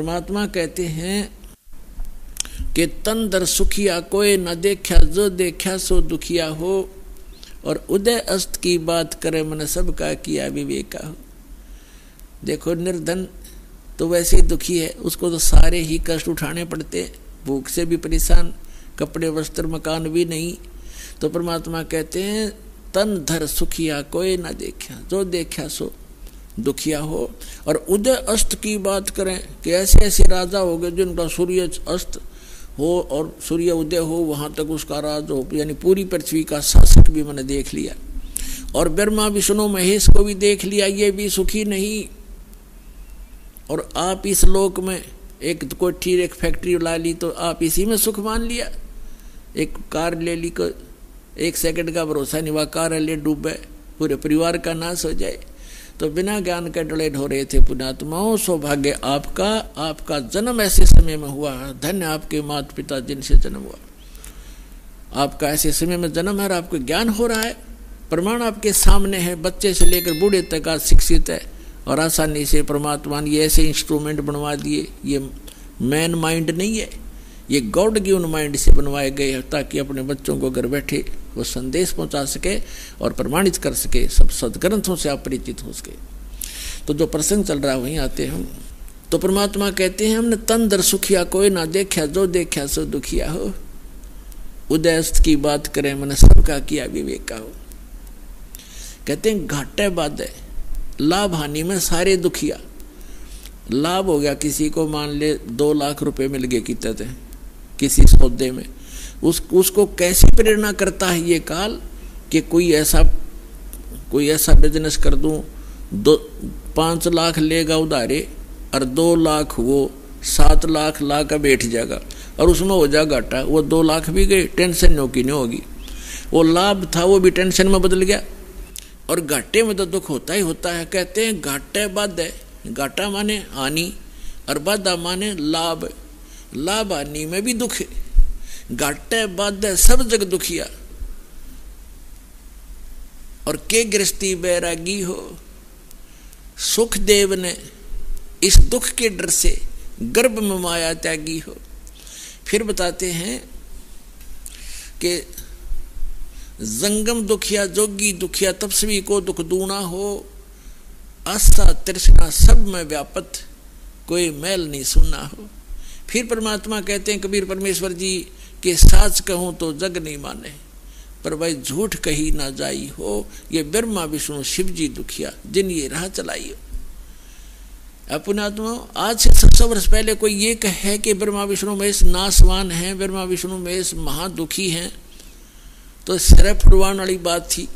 परमात्मा कहते हैं कि तन दर सुखिया कोई न देखा, जो देखा सो दुखिया हो। और उदय अस्त की बात करे, मन सबका किया विवेका हो। देखो निर्धन तो वैसे ही दुखी है, उसको तो सारे ही कष्ट उठाने पड़ते, भूख से भी परेशान, कपड़े वस्त्र मकान भी नहीं। तो परमात्मा कहते हैं तन धर सुखिया कोई ना देखा, जो देखा सो दुखिया हो। और उदय अस्त की बात करें कि ऐसे ऐसे राजा हो गए जिनका सूर्य अस्त हो और सूर्य उदय हो, वहां तक उसका राज हो, यानी पूरी पृथ्वी का शासक भी मैंने देख लिया। और ब्रह्मा विष्णु महेश को भी देख लिया, ये भी सुखी नहीं। और आप इस लोक में एक कोठी एक फैक्ट्री ला ली तो आप इसी में सुख मान लिया। एक कार ले ली, को एक सेकंड का भरोसा नहीं, वह कार ले डूबे, पूरे परिवार का नाश हो जाए। तो बिना ज्ञान के डले ढोरे थे पुण्यात्माओं, सौभाग्य आपका, आपका जन्म ऐसे समय में हुआ। धन्य आपके माता पिता जिनसे जन्म हुआ, आपका ऐसे समय में जन्म है और आपको ज्ञान हो रहा है। प्रमाण आपके सामने है, बच्चे से लेकर बूढ़े तक आज शिक्षित है। और आसानी से परमात्मा ने ऐसे इंस्ट्रूमेंट बनवा दिए। ये मैन माइंड नहीं है, ये गॉड गिवन माइंड से बनवाए गए हैं, ताकि अपने बच्चों को घर बैठे वो संदेश पहुंचा सके और प्रमाणित कर सके, सब सदग्रंथों से आप परिचित हो सके। तो जो प्रसंग चल रहा है वहीं आते हम। तो परमात्मा कहते हैं हमने तन दर सुखिया कोई ना देखा, जो देखा सो दुखिया हो। उदयस्त की बात करें, मैंने सबका किया विवेका हो। कहते हैं घाटे बाधे लाभ हानि में सारे दुखिया। लाभ हो गया किसी को, मान ले 2 लाख रुपए मिल गए कितने किसी सौदे में, उसको कैसी प्रेरणा करता है ये काल कि कोई ऐसा बिजनेस कर दूं, 5 लाख लेगा उधारे और 2 लाख वो 7 लाख ला कर बैठ जाएगा और उसमें हो जाएगा घाटा। वो 2 लाख भी गए, टेंशन नो की नहीं होगी। वो लाभ था वो भी टेंशन में बदल गया। और घाटे में तो दुख होता ही होता है। कहते हैं घाटे बाधे, घाटा माने हानि और बाधा माने लाभ। लाभ हानि में भी दुख है। घाटे बाधे सब जग दुखिया और के गृहस्थी बैरागी हो। सुखदेव ने इस दुख के डर से गर्भ में माया त्यागी हो। फिर बताते हैं कि जंगम दुखिया जोगी दुखिया, तपस्वी को दुख दूना हो। आस्था तृष्णा सब में व्यापत, कोई मैल नहीं सुना हो। फिर परमात्मा कहते हैं कबीर परमेश्वर जी के साच कहूं तो जग नहीं माने, पर भाई झूठ कही ना जाई हो। ये ब्रह्मा विष्णु शिव जी दुखिया जिन ये राह चलाई हो। पुण्यात्मा आज से 700 वर्ष पहले कोई ये कहे कि ब्रह्मा विष्णु महेश नासवान हैं, ब्रह्मा विष्णु महेश महादुखी हैं, तो सिर फुड़वाने वाली बात थी।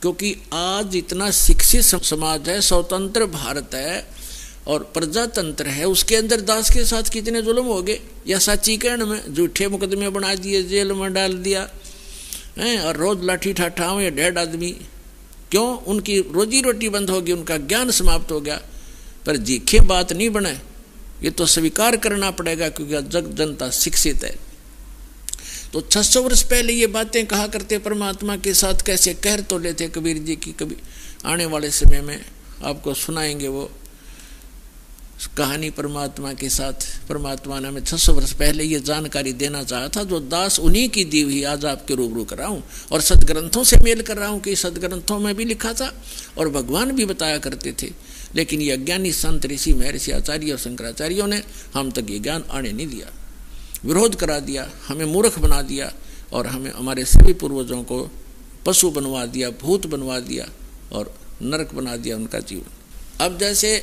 क्योंकि आज इतना शिक्षित समाज है, स्वतंत्र भारत है और प्रजातंत्र है, उसके अंदर दास के साथ कितने जुल्म हो गए। या साचीकरण में झूठे मुकदमे बना दिए, जेल में डाल दिया है और रोज लाठी ठाठाओं या 1.5 आदमी। क्यों? उनकी रोजी रोटी बंद हो गई, उनका ज्ञान समाप्त हो गया। पर जीखे बात नहीं बने, ये तो स्वीकार करना पड़ेगा क्योंकि जग जनता शिक्षित है। तो 600 वर्ष पहले ये बातें कहा करते परमात्मा के साथ, कैसे कहर तो लेते कबीर जी की। कभी आने वाले समय में आपको सुनाएंगे वो कहानी परमात्मा के साथ। परमात्मा ने हमें 600 वर्ष पहले ये जानकारी देना चाहा था, जो दास उन्हीं की दी हुई आज आपके रूबरू कर रहा हूँ और सदग्रंथों से मेल कर रहा हूँ कि सदग्रंथों में भी लिखा था और भगवान भी बताया करते थे। लेकिन ये अज्ञानी संत ऋषि महर्षि आचार्य और शंकराचार्यों ने हम तक ये ज्ञान आने नहीं दिया, विरोध करा दिया, हमें मूर्ख बना दिया और हमें हमारे सभी पूर्वजों को पशु बनवा दिया, भूत बनवा दिया और नरक बना दिया उनका जीवन। अब जैसे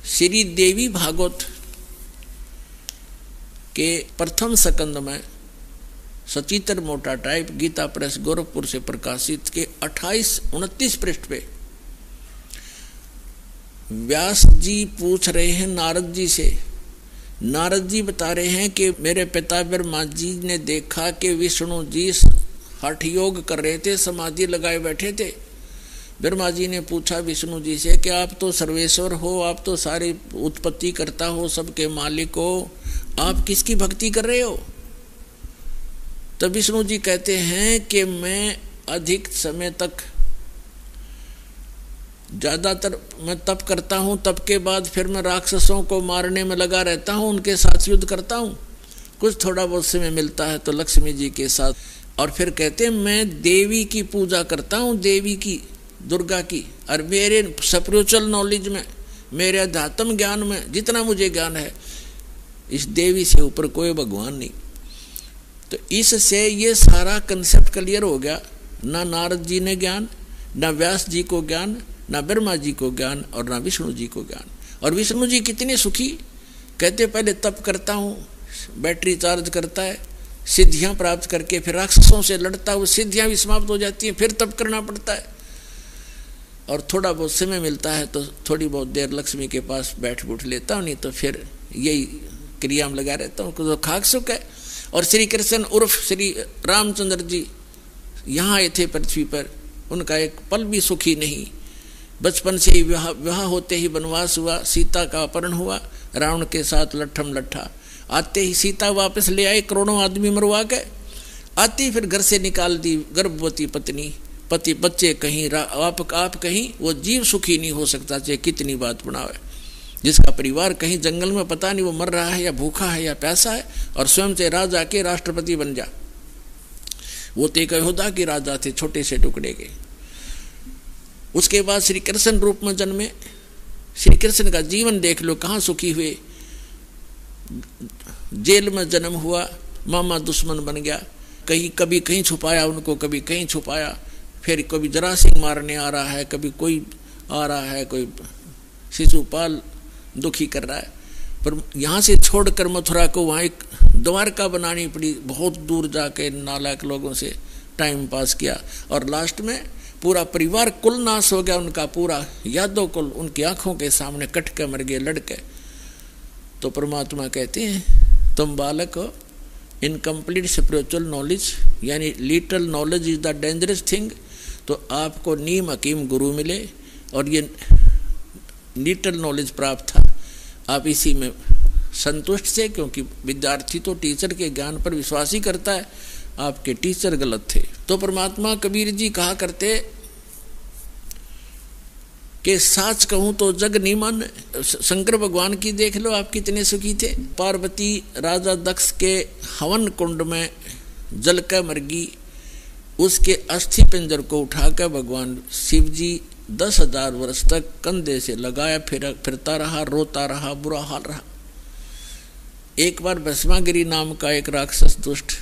श्री देवी भागवत के प्रथम स्कंद में सचित्र मोटा टाइप गीता प्रेस गोरखपुर से प्रकाशित के 28-29 पृष्ठ पे व्यास जी पूछ रहे हैं नारद जी से। नारद जी बता रहे हैं कि मेरे पिता ब्रह्मा जी ने देखा कि विष्णु जी हठ योग कर रहे थे, समाधि लगाए बैठे थे। ब्रह्मा जी ने पूछा विष्णु जी से कि आप तो सर्वेश्वर हो, आप तो सारी उत्पत्ति करता हो, सबके मालिक हो, आप किसकी भक्ति कर रहे हो? तब विष्णु जी कहते हैं कि मैं अधिक समय तक ज़्यादातर मैं तप करता हूँ, तप के बाद फिर मैं राक्षसों को मारने में लगा रहता हूँ, उनके साथ युद्ध करता हूँ। कुछ थोड़ा बहुत समय मिलता है तो लक्ष्मी जी के साथ, और फिर कहते हैं मैं देवी की पूजा करता हूँ, देवी की, दुर्गा की। और मेरे स्पिरिचुअल नॉलेज में, मेरे अध्यात्म ज्ञान में जितना मुझे ज्ञान है, इस देवी से ऊपर कोई भगवान नहीं। तो इससे ये सारा कंसेप्ट क्लियर हो गया। ना नारद जी ने ज्ञान, ना व्यास जी को ज्ञान, ना ब्रह्मा जी को ज्ञान, और ना विष्णु जी को ज्ञान। और विष्णु जी कितने सुखी, कहते पहले तप करता हूँ, बैटरी चार्ज करता है, सिद्धियां प्राप्त करके फिर राक्षसों से लड़ता है, वो सिद्धियां भी समाप्त हो जाती हैं, फिर तप करना पड़ता है। और थोड़ा बहुत समय मिलता है तो थोड़ी बहुत देर लक्ष्मी के पास बैठ उठ लेता हूँ, नहीं तो फिर यही क्रिया में लगा रहता हूँ। तो खाक सुख है। और श्री कृष्ण उर्फ श्री रामचंद्र जी यहाँ आए थे पृथ्वी पर, उनका एक पल भी सुखी नहीं। बचपन से ही विवाह होते ही वनवास हुआ, सीता का अपहरण हुआ, रावण के साथ लट्ठम लट्ठा। आते ही सीता वापस ले आए, करोड़ों आदमी मरवा के आती, फिर घर से निकाल दी गर्भवती पत्नी, पति बच्चे कहीं, आप कहीं। वो जीव सुखी नहीं हो सकता चाहे कितनी बात बनावे। जिसका परिवार कहीं जंगल में पता नहीं वो मर रहा है या भूखा है या प्यासा है, और स्वयं से राजा के राष्ट्रपति बन जा। वो तो एक यहूदा के राजा थे, छोटे से टुकड़े के। उसके बाद श्री कृष्ण रूप में जन्मे। श्री कृष्ण का जीवन देख लो, कहाँ सुखी हुए। जेल में जन्म हुआ, मामा दुश्मन बन गया, कहीं कभी कहीं छुपाया उनको, कभी कहीं छुपाया, फिर कभी जरासिंह मारने आ रहा है, कभी कोई आ रहा है, कोई शिशुपाल दुखी कर रहा है। पर यहाँ से छोड़कर मथुरा को वहाँ एक द्वारका बनानी पड़ी, बहुत दूर जाके नालायक लोगों से टाइम पास किया, और लास्ट में पूरा परिवार कुल नाश हो गया उनका, पूरा यादव कुल उनकी आंखों के सामने कट के मर गए, लड़के। तो परमात्मा कहते हैं तुम बालक हो, इनकम्प्लीट स्पिरिचुअल नॉलेज, यानी little knowledge is the dangerous thing. तो आपको नीम हकीम गुरु मिले, और ये लिटल नॉलेज प्राप्त था, आप इसी में संतुष्ट थे, क्योंकि विद्यार्थी तो टीचर के ज्ञान पर विश्वास ही करता है, आपके टीचर गलत थे। तो परमात्मा कबीर जी कहा करते कि साच कहूं तो जग नीमन। शंकर भगवान की देख लो, आप कितने सुखी थे। पार्वती राजा दक्ष के हवन कुंड में जल कर मरगी, उसके अस्थि पिंजर को उठाकर भगवान शिव जी 10,000 वर्ष तक कंधे से लगाया, फिरता रहा, रोता रहा, बुरा हाल रहा। एक बार भस्मागिरी नाम का एक राक्षस दुष्ट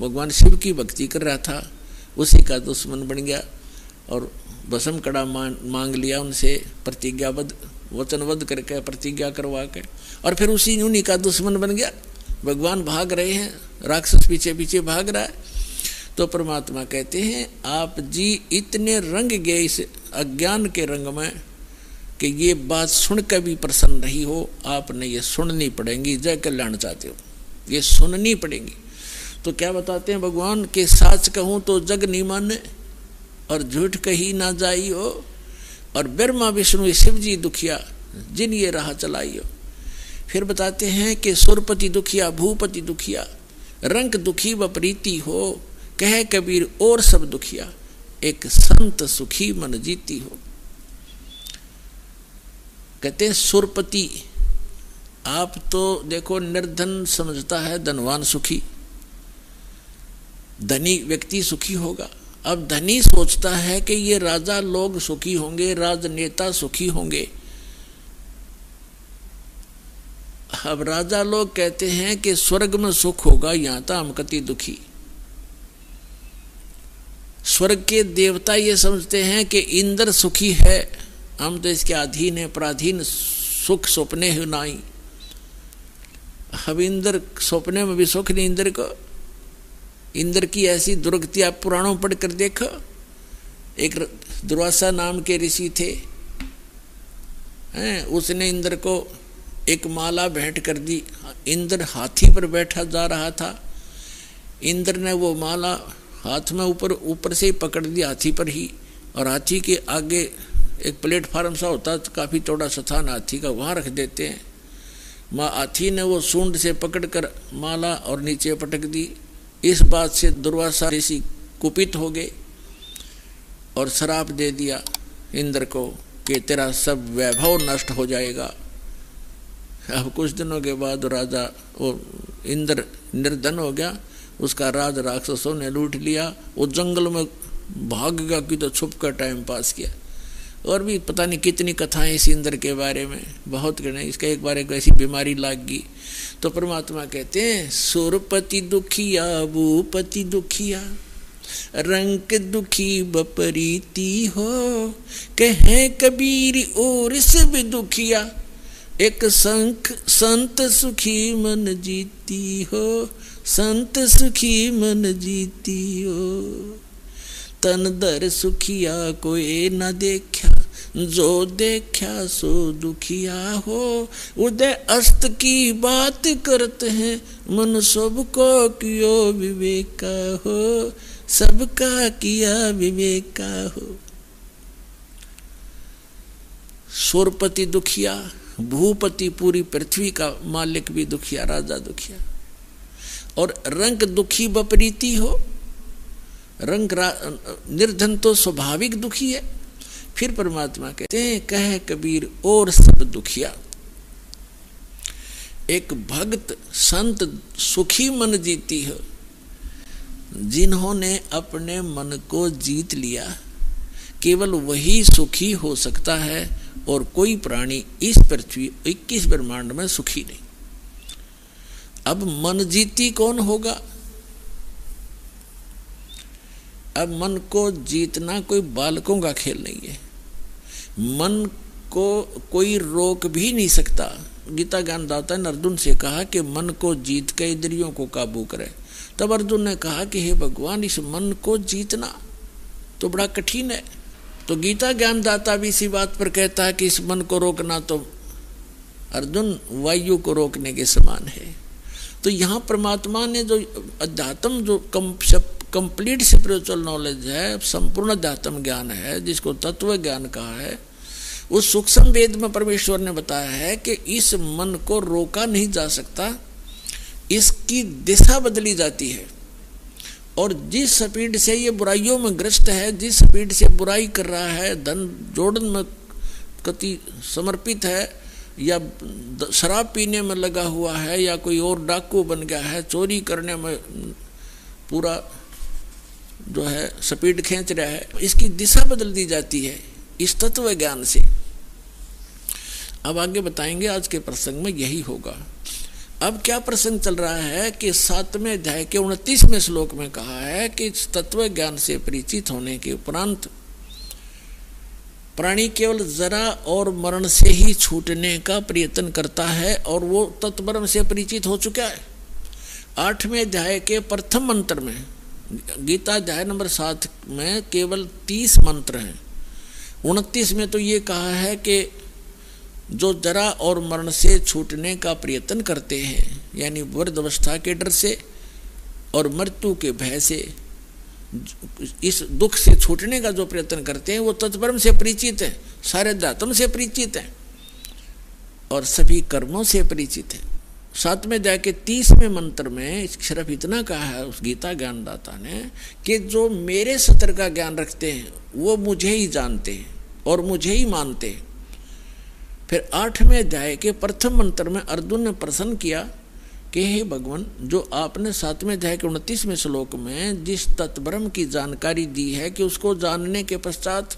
भगवान शिव की भक्ति कर रहा था, उसी का दुश्मन बन गया, और भस्म कड़ा मांग लिया उनसे, प्रतिज्ञाबद्ध वचनबद्ध करके प्रतिज्ञा करवा के, और फिर उन्हीं का दुश्मन बन गया। भगवान भाग रहे हैं, राक्षस पीछे पीछे भाग रहा है। तो परमात्मा कहते हैं आप जी इतने रंग गए इस अज्ञान के रंग में कि ये बात सुनकर भी प्रसन्न नहीं हो, आपने ये सुननी पड़ेगी। जय कल्याण चाहते हो, ये सुननी पड़ेगी। तो क्या बताते हैं भगवान के साच कहूँ तो जग नीमन, और झूठ कही ना जाई हो, और ब्रह्मा विष्णु शिव जी दुखिया जिन ये राह चलाई हो। फिर बताते हैं कि सुरपति दुखिया भूपति दुखिया, रंग दुखी व प्रीति हो, कहे कबीर और सब दुखिया, एक संत सुखी मन जीती हो। कहते हैं सुरपति, आप तो देखो निर्धन समझता है धनवान सुखी, धनी व्यक्ति सुखी होगा। अब धनी सोचता है कि ये राजा लोग सुखी होंगे, राजनेता सुखी होंगे। अब राजा लोग कहते हैं कि स्वर्ग में सुख होगा, यहां तो हम कति दुखी। स्वर्ग के देवता ये समझते हैं कि इंद्र सुखी है, हम तो इसके अधीन है, पराधीन, सुख सपने है नाई। अब इंद्र सपने में भी सुख नहीं इंद्र को। इंद्र की ऐसी दुर्गति आप पुराणों पढ़ कर देखो। एक दुर्वासा नाम के ऋषि थे, उसने इंद्र को एक माला भेंट कर दी। इंद्र हाथी पर बैठा जा रहा था, इंद्र ने वो माला हाथ में ऊपर से ही पकड़ दी हाथी पर ही, और हाथी के आगे एक प्लेटफार्म सा होता, काफ़ी चौड़ा स्थान हाथी का, वहाँ रख देते हैं। हाथी ने वो सूंड से पकड़कर माला और नीचे पटक दी। इस बात से दुर्वासा ऋषि कुपित हो गए और श्राप दे दिया इंद्र को कि तेरा सब वैभव नष्ट हो जाएगा। अब कुछ दिनों के बाद राजा वो इंद्र निर्धन हो गया, उसका राज राक्षसों ने लूट लिया, वो जंगल में भाग गया कि तो छुप कर टाइम पास किया। और भी पता नहीं कितनी कथाएं इस इंद्र के बारे में, बहुत नहीं। इसका एक बार एक ऐसी बीमारी लाग गई तो परमात्मा कहते हैं सुरपति दुखिया भूपति दुखिया रंक दुखी बपरीती हो, कहे कबीर और सब दुखिया एक संत सुखी मन जीती हो, संत सुखी मन जीती हो। तन दर सुखिया कोई न देखा, जो देखा सो दुखिया हो। उदय अस्त की बात करते हैं, मन सबको कियो विवेका हो, सबका किया विवेका हो। सुरपति दुखिया, भूपति पूरी पृथ्वी का मालिक भी दुखिया, राजा दुखिया। और रंग दुखी बपरीती हो, रंग निर्धन तो स्वाभाविक दुखी है। फिर परमात्मा कहते हैं कहे कबीर और सब दुखिया एक भक्त संत सुखी मन जीती हो। जिन्होंने अपने मन को जीत लिया केवल वही सुखी हो सकता है, और कोई प्राणी इस पृथ्वी 21 ब्रह्मांड में सुखी नहीं। अब मन जीती कौन होगा? अब मन को जीतना कोई बालकों का खेल नहीं है। मन को कोई रोक भी नहीं सकता। गीता ज्ञानदाता ने अर्जुन से कहा कि मन को जीत के इंद्रियों को काबू करे। तब अर्जुन ने कहा कि हे भगवान, इस मन को जीतना तो बड़ा कठिन है। तो गीता ज्ञानदाता भी इसी बात पर कहता है कि इस मन को रोकना तो अर्जुन वायु को रोकने के समान है। तो यहाँ परमात्मा ने जो अध्यात्म जो कंप्लीट स्पिरिचुअल नॉलेज है, संपूर्ण अध्यात्म ज्ञान है, जिसको तत्व ज्ञान कहा है, उस सूक्ष्म वेद में परमेश्वर ने बताया है कि इस मन को रोका नहीं जा सकता, इसकी दिशा बदली जाती है। और जिस स्पीड से ये बुराइयों में ग्रस्त है, जिस स्पीड से बुराई कर रहा है, धन जोड़न में कति समर्पित है, या शराब पीने में लगा हुआ है, या कोई और डाकू बन गया है, चोरी करने में पूरा जो है स्पीड खींच रहा है, इसकी दिशा बदल दी जाती है इस तत्व ज्ञान से। अब आगे बताएंगे, आज के प्रसंग में यही होगा। अब क्या प्रसंग चल रहा है कि 7वें अध्याय के 29वें श्लोक में कहा है कि इस तत्व ज्ञान से परिचित होने के उपरांत प्राणी केवल जरा और मरण से ही छूटने का प्रयत्न करता है, और वो तत्ब्रह्म से परिचित हो चुका है। 8वें अध्याय के प्रथम मंत्र में, गीता अध्याय नंबर 7 में केवल 30 मंत्र हैं। 29 में तो ये कहा है कि जो जरा और मरण से छूटने का प्रयत्न करते हैं, यानी वृद्धावस्था के डर से और मृत्यु के भय से, इस दुख से छूटने का जो प्रयत्न करते हैं, वो तत्ब्रह्म से परिचित है, सारे अध्यात्म से परिचित है और सभी कर्मों से परिचित है। 7वें अध्याय के 30वें मंत्र में सिर्फ इतना कहा है उस गीता ज्ञानदाता ने कि जो मेरे सत्य का ज्ञान रखते हैं वो मुझे ही जानते हैं और मुझे ही मानते हैं। फिर 8वें अध्याय के प्रथम मंत्र में अर्जुन ने प्रश्न किया कि हे भगवान, जो आपने 7वें अध्याय के 29वें श्लोक में जिस तत्ब्रह्म की जानकारी दी है कि उसको जानने के पश्चात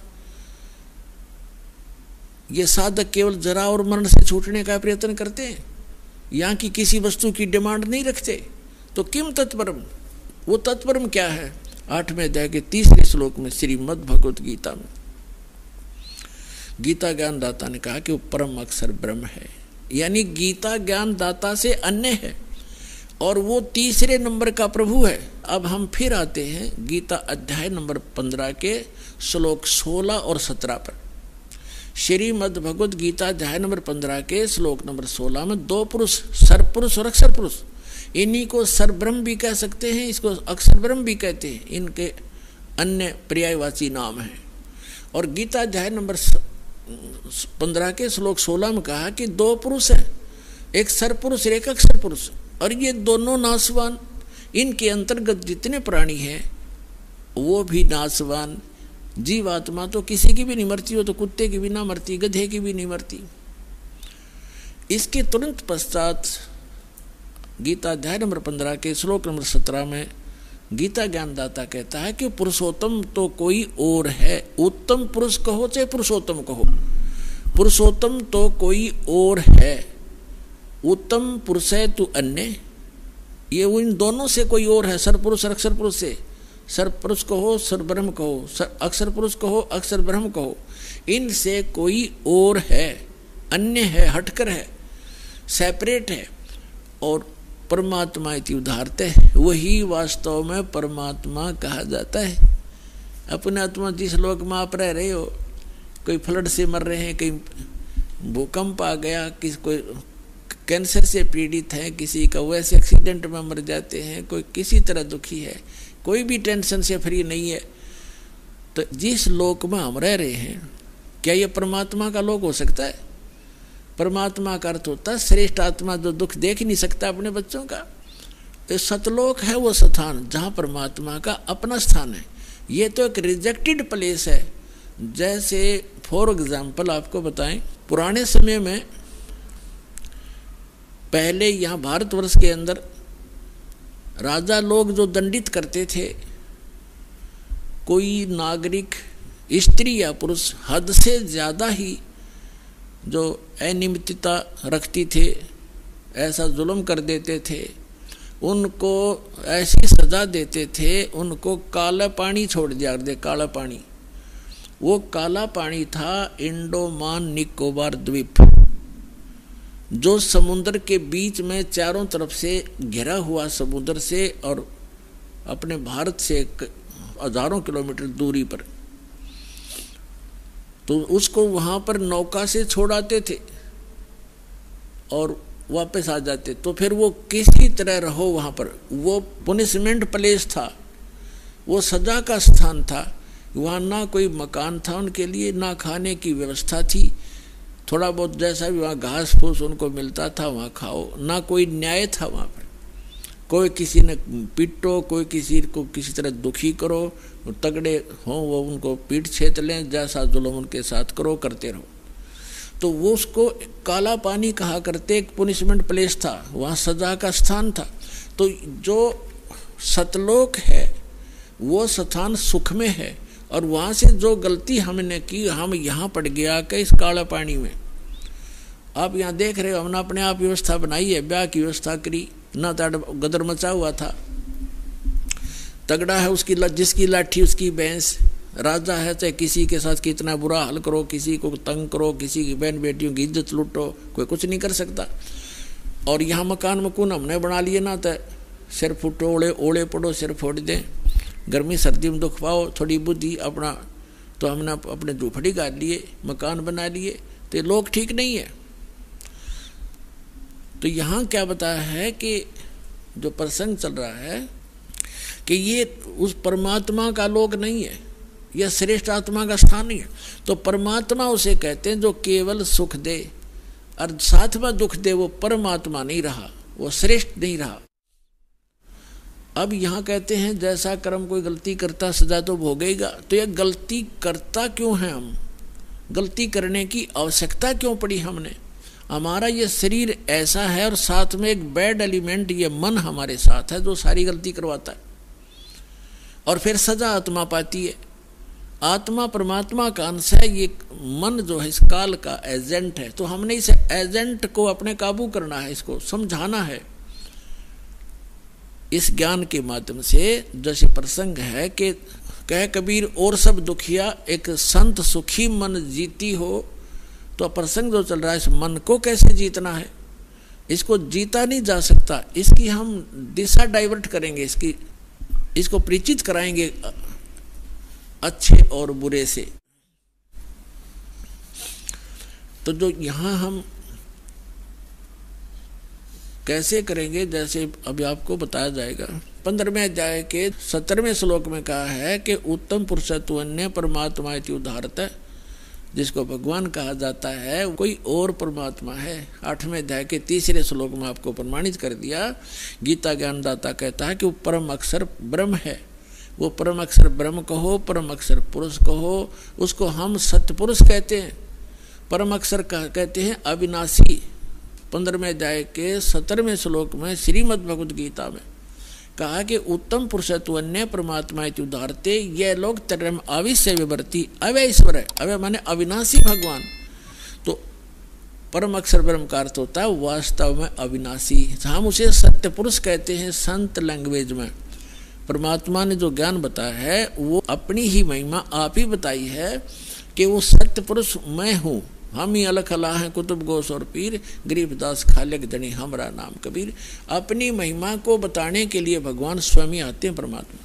ये साधक केवल जरा और मरण से छूटने का प्रयत्न करते हैं, यहाँ की किसी वस्तु की डिमांड नहीं रखते, तो किम तत्ब्रह्म, वो तत्ब्रह्म क्या है? 8वें अध्याय के 3रे श्लोक में श्रीमद् भगवत गीता में गीता ज्ञानदाता ने कहा कि वो परम अक्षर ब्रह्म है, यानी गीता ज्ञानदाता से अन्य है और वो 3रे नंबर का प्रभु है। अब हम फिर आते हैं गीता अध्याय नंबर 15 के श्लोक 16 और 17 पर। श्रीमद् भगवत गीता अध्याय नंबर 15 के श्लोक नंबर 16 में दो पुरुष, सरपुरुष और अक्षर पुरुष, इन्हीं को सरब्रह्म भी कह सकते हैं, इसको अक्षर ब्रह्म भी कहते हैं, इनके अन्य पर्यायवाची नाम हैं। और गीता अध्याय नंबर 15 के श्लोक 16 में कहा कि दो पुरुष हैं, एक सरपुरुष और एक अक्षर पुरुष, और ये दोनों नाशवान, इनके अंतर्गत जितने प्राणी हैं वो भी नाशवान, जीव आत्मा तो किसी की भी नहीं मरती, हो तो कुत्ते की भी ना मरती, गधे की भी नहीं मरती। इसके तुरंत पश्चात गीता अध्याय नंबर 15 के श्लोक नंबर 17 में गीता ज्ञानदाता कहता है कि पुरुषोत्तम तो कोई और है। उत्तम पुरुष कहो चाहे पुरुषोत्तम कहो, पुरुषोत्तम तो कोई और है। उत्तम पुरुष है तू अन्य, ये इन दोनों से कोई और है। सर पुरुष और अक्षर पुरुष से, सर पुरुष कहो सर ब्रह्म कहो, अक्षर पुरुष कहो अक्षर ब्रह्म कहो, इनसे कोई और है, अन्य है, हटकर है, सेपरेट है। और परमात्मा इति उदाहरते, वही वास्तव में परमात्मा कहा जाता है। अपने आत्मा जिस लोक में आप रह रहे हो, कोई फ्लड से मर रहे हैं, कहीं भूकंप आ गया, किसी कोई कैंसर से पीड़ित है, किसी का वैसे एक्सीडेंट में मर जाते हैं, कोई किसी तरह दुखी है, कोई भी टेंशन से फ्री नहीं है, तो जिस लोक में हम रह रहे हैं क्या ये परमात्मा का लोक हो सकता है? परमात्मा का अर्थ होता है श्रेष्ठ आत्मा जो दुख देख नहीं सकता अपने बच्चों का। तो सतलोक है वो स्थान जहाँ परमात्मा का अपना स्थान है। ये तो एक रिजेक्टेड प्लेस है। जैसे फॉर एग्जाम्पल आपको बताएं, पुराने समय में पहले यहाँ भारतवर्ष के अंदर राजा लोग जो दंडित करते थे, कोई नागरिक स्त्री या पुरुष हद से ज़्यादा ही जो अनियमितता रखती थे, ऐसा जुल्म कर देते थे, उनको ऐसी सज़ा देते थे, उनको काला पानी छोड़ दिया दे। काला पानी, वो काला पानी था इंडोमान निकोबार द्वीप, जो समुद्र के बीच में चारों तरफ से घिरा हुआ समुद्र से और अपने भारत से हजारों किलोमीटर दूरी पर। तो उसको वहाँ पर नौका से छोड़ाते थे और वापस आ जाते। तो फिर वो किसी तरह रहो वहाँ पर, वो पनिशमेंट प्लेस था, वो सजा का स्थान था। वहाँ ना कोई मकान था उनके लिए, ना खाने की व्यवस्था थी, थोड़ा बहुत जैसा भी वहाँ घास फूस उनको मिलता था वहाँ खाओ, ना कोई न्याय था वहाँ पर। कोई किसी ने पीटो, कोई किसी को किसी तरह दुखी करो, तगड़े हों वो उनको पीठ छेद लें, जैसा जुल्म उनके साथ करो, करते रहो। तो वो उसको काला पानी कहा करते, एक पनिशमेंट प्लेस था, वहाँ सजा का स्थान था। तो जो सतलोक है वो स्थान सुख में है, और वहाँ से जो गलती हमने की, हम यहाँ पड़ गया कि इस काला पानी में। आप यहाँ देख रहे हो, हमने अपने आप व्यवस्था बनाई है, ब्याह की व्यवस्था करी, ना गदर मचा हुआ था, तगड़ा है उसकी जिसकी लाठी उसकी भैंस, राजा है, चाहे किसी के साथ कितना बुरा हाल करो, किसी को तंग करो, किसी की बहन बेटियों की इज्जत लूटो, कोई कुछ नहीं कर सकता। और यहाँ मकान मकून हमने बना लिए ना, तो सिर फुटो, ओले पड़ो, सिर फोड़ दें, गर्मी सर्दी में दुख पाओ, थोड़ी बुद्धि अपना, तो हमने अपने झूपड़ी गाड़ लिए, मकान बना लिए, तो लोग ठीक नहीं है। तो यहाँ क्या बताया है कि जो प्रसंग चल रहा है कि ये उस परमात्मा का लोक नहीं है, यह श्रेष्ठ आत्मा का स्थान नहीं है। तो परमात्मा उसे कहते हैं जो केवल सुख दे और साथ में दुख दे, वो परमात्मा नहीं रहा, वो श्रेष्ठ नहीं रहा। अब यहाँ कहते हैं जैसा कर्म कोई गलती करता सजा तो भोगेगा। तो यह गलती करता क्यों है? हम गलती करने की आवश्यकता क्यों पड़ी हमने? हमारा ये शरीर ऐसा है और साथ में एक बैड एलिमेंट ये मन हमारे साथ है जो सारी गलती करवाता है, और फिर सजा आत्मा पाती है। आत्मा परमात्मा का अंश है, ये मन जो है इस काल का एजेंट है। तो हमने इस एजेंट को अपने काबू करना है, इसको समझाना है इस ज्ञान के माध्यम से। जैसे प्रसंग है कि कह कबीर और सब दुखिया एक संत सुखी मन जीती हो। तो प्रसंग जो चल रहा है, इस मन को कैसे जीतना है, इसको जीता नहीं जा सकता, इसकी हम दिशा डाइवर्ट करेंगे, इसको परिचित कराएंगे अच्छे और बुरे से। तो जो यहाँ हम कैसे करेंगे, जैसे अभी आपको बताया जाएगा। 15वें अध्याय के 17वें श्लोक में कहा है कि उत्तम पुरुषत्व अन्य परमात्मा इति उदाहरत, जिसको भगवान कहा जाता है कोई और परमात्मा है। 8वें अध्याय के 3रे श्लोक में आपको प्रमाणित कर दिया। गीता ज्ञानदाता कहता है कि वो परम अक्षर ब्रह्म है, वो परम अक्षर ब्रह्म कहो, परम अक्षर पुरुष कहो, उसको हम सत्पुरुष कहते हैं। परम अक्षर कहते हैं अविनाशी। 15वें अध्याय के 17वें श्लोक में श्रीमद् भगवद गीता में कहा कि उत्तम पुरुषत्व अन्य परमात्मा उदाहरते ये लोग तरम अविश्य विवर्ती। अव्यय ईश्वर है, अव्यय माने अविनाशी भगवान। तो परम अक्षर ब्रह्म का अर्थ होता है वास्तव में अविनाशी। हम उसे सत्य पुरुष कहते हैं संत लैंग्वेज में। परमात्मा ने जो ज्ञान बताया है वो अपनी ही महिमा आप ही बताई है कि वो सत्य पुरुष मैं हूँ। हम ही अलख अला हैं कुतुब गोस और पीर, गरीबदास खालिक धनी हमरा नाम कबीर। अपनी महिमा को बताने के लिए भगवान स्वयं ही आते हैं परमात्मा।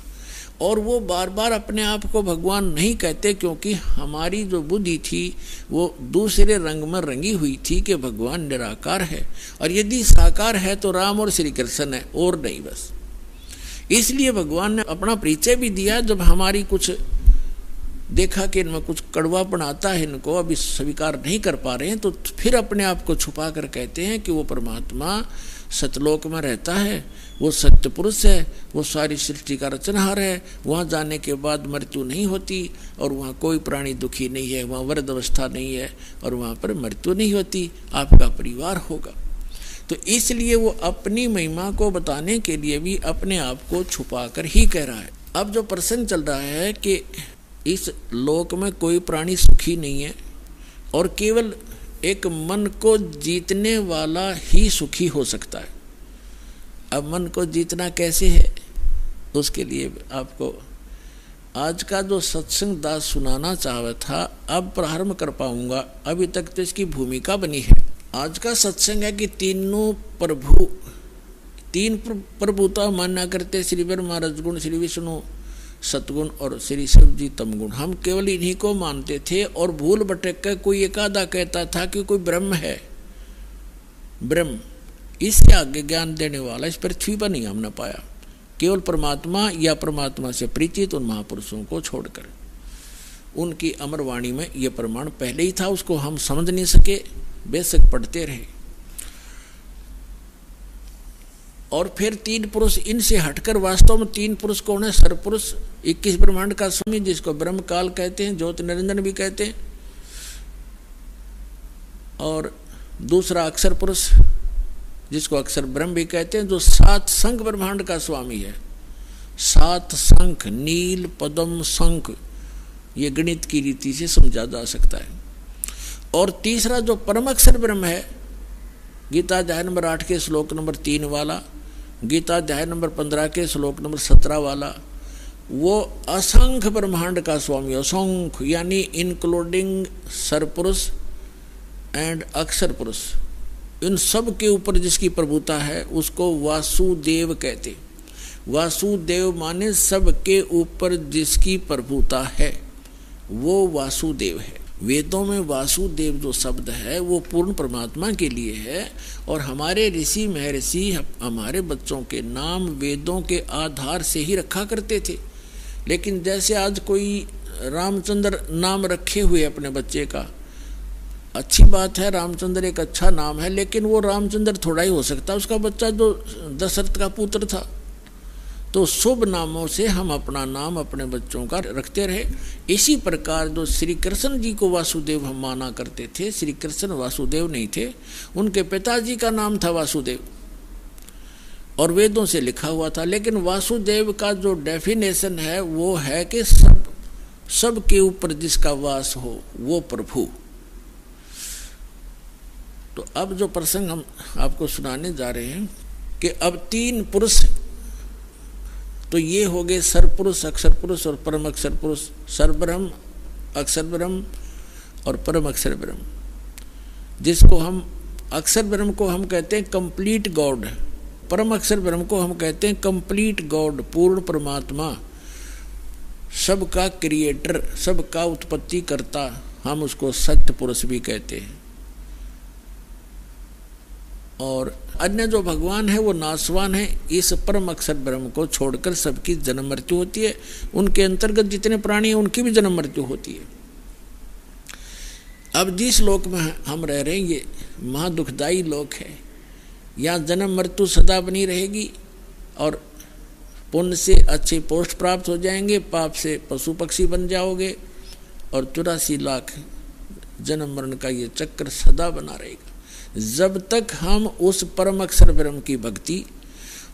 और वो बार बार अपने आप को भगवान नहीं कहते, क्योंकि हमारी जो बुद्धि थी वो दूसरे रंग में रंगी हुई थी कि भगवान निराकार है, और यदि साकार है तो राम और श्री कृष्ण है, और नहीं बस। इसलिए भगवान ने अपना परिचय भी दिया। जब हमारी कुछ देखा कि इनमें कुछ कड़वापन आता है, इनको अभी स्वीकार नहीं कर पा रहे हैं, तो फिर अपने आप को छुपा कर कहते हैं कि वो परमात्मा सतलोक में रहता है, वो सत्य पुरुष है, वो सारी सृष्टि का रचनहार है। वहाँ जाने के बाद मृत्यु नहीं होती, और वहाँ कोई प्राणी दुखी नहीं है, वहाँ वृद्ध अवस्था नहीं है, और वहाँ पर मृत्यु नहीं होती, आपका परिवार होगा। तो इसलिए वो अपनी महिमा को बताने के लिए भी अपने आप को छुपा कर ही कह रहा है। अब जो प्रसंग चल रहा है कि इस लोक में कोई प्राणी सुखी नहीं है, और केवल एक मन को जीतने वाला ही सुखी हो सकता है। अब मन को जीतना कैसे है, उसके लिए आपको आज का जो सत्संग दास सुनाना चाहा था अब प्रारंभ कर पाऊंगा। अभी तक तो इसकी भूमिका बनी है। आज का सत्संग है कि तीन प्रभुता मान्या करते, श्री ब्रह्मा रजगुण, श्री विष्णु सतगुण और श्री शिव जी तमगुण। हम केवल इन्हीं को मानते थे, और भूल भटक कर कोई एक आधा कहता था कि कोई ब्रह्म है। ब्रह्म इसके आगे ज्ञान देने वाला इस पृथ्वी पर नहीं हमने पाया, केवल परमात्मा या परमात्मा से परिचित उन महापुरुषों को छोड़कर। उनकी अमर वाणी में यह प्रमाण पहले ही था, उसको हम समझ नहीं सके, बेशक पढ़ते रहे। और फिर तीन पुरुष, इनसे हटकर वास्तव में तीन पुरुष कौन है? सरपुरुष 21 ब्रह्मांड का स्वामी, जिसको ब्रह्म काल कहते हैं, ज्योति निरंजन भी कहते हैं। और दूसरा अक्षर पुरुष, जिसको अक्षर ब्रह्म भी कहते हैं, जो 7 शंख ब्रह्मांड का स्वामी है। 7 शंख, नील, पद्म, शंख, ये गणित की रीति से समझा जा सकता है। और तीसरा जो परम अक्षर ब्रह्म है, गीता अध्याय नंबर 8 के श्लोक नंबर 3 वाला, गीता अध्याय नंबर 15 के श्लोक नंबर 17 वाला, वो असंख्य ब्रह्मांड का स्वामी। असंख्य यानी इंक्लूडिंग सरपुरुष एंड अक्षर पुरुष, इन सब के ऊपर जिसकी प्रभुता है उसको वासुदेव कहते। वासुदेव माने सब के ऊपर जिसकी प्रभुता है वो वासुदेव है। वेदों में वासुदेव जो शब्द है वो पूर्ण परमात्मा के लिए है। और हमारे ऋषि महर्षि हमारे बच्चों के नाम वेदों के आधार से ही रखा करते थे। लेकिन जैसे आज कोई रामचंद्र नाम रखे हुए अपने बच्चे का, अच्छी बात है, रामचंद्र एक अच्छा नाम है, लेकिन वो रामचंद्र थोड़ा ही हो सकता, उसका बच्चा जो दशरथ का पुत्र था। तो शुभ नामों से हम अपना नाम अपने बच्चों का रखते रहे। इसी प्रकार जो श्री कृष्ण जी को वासुदेव हम माना करते थे, श्री कृष्ण वासुदेव नहीं थे, उनके पिताजी का नाम था वासुदेव और वेदों से लिखा हुआ था। लेकिन वासुदेव का जो डेफिनेशन है वो है कि सब के ऊपर जिसका वास हो वो प्रभु। तो अब जो प्रसंग हम आपको सुनाने जा रहे हैं कि अब 3 पुरुष, तो ये हो गए सरपुरुष, अक्षर पुरुष और परम अक्षर पुरुष। सरब्रह्म, अक्षर ब्रह्म और परम अक्षर ब्रह्म, जिसको हम अक्षर ब्रह्म को हम कहते हैं कंप्लीट गॉड, परम अक्षर ब्रह्म को हम कहते हैं कंप्लीट गॉड, पूर्ण परमात्मा, सबका क्रिएटर, सबका उत्पत्ति करता, हम उसको सत्य पुरुष भी कहते हैं। और अन्य जो भगवान है वो नाशवान है। इस परम अक्षर ब्रह्म को छोड़कर सबकी जन्म मृत्यु होती है। उनके अंतर्गत जितने प्राणी हैं उनकी भी जन्म मृत्यु होती है। अब जिस लोक में हम रह रहे हैं ये महादुखदायी लोक है। यहाँ जन्म मृत्यु सदा बनी रहेगी और पुण्य से अच्छे पोस्ट प्राप्त हो जाएंगे, पाप से पशु पक्षी बन जाओगे, और 84 लाख जन्म मरण का ये चक्र सदा बना रहेगा। जब तक हम उस परम अक्षर ब्रह्म की भक्ति,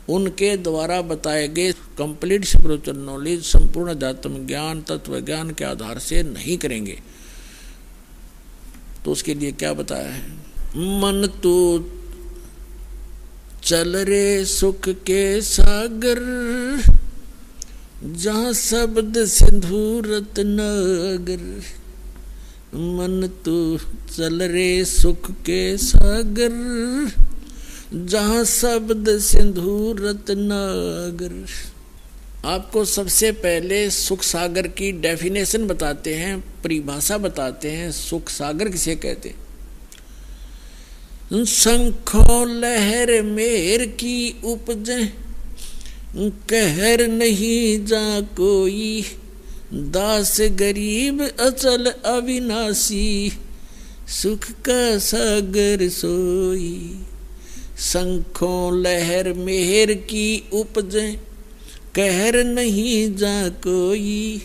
उनके द्वारा बताए गए कंप्लीट स्पिरिचुअल नॉलेज, संपूर्ण अध्यात्म ज्ञान, तत्व ज्ञान के आधार से नहीं करेंगे, तो उसके लिए क्या बताया है? मन तू चल रे सुख के सागर, जहाँ शब्द सिंधु रत्नागर। मन तू चल रे सुख के सागर, जहाँ शब्द सिंधु रत्नागर। आपको सबसे पहले सुख सागर की डेफिनेशन बताते हैं, परिभाषा बताते हैं। सुख सागर किसे कहते हैं? शंखों लहर मेर की उपजे, कहर नहीं जा कोई, दास गरीब अचल अविनाशी, सुख का सागर सोई। शंखों लहर मेहर की उपजे, कहर नहीं जा कोई,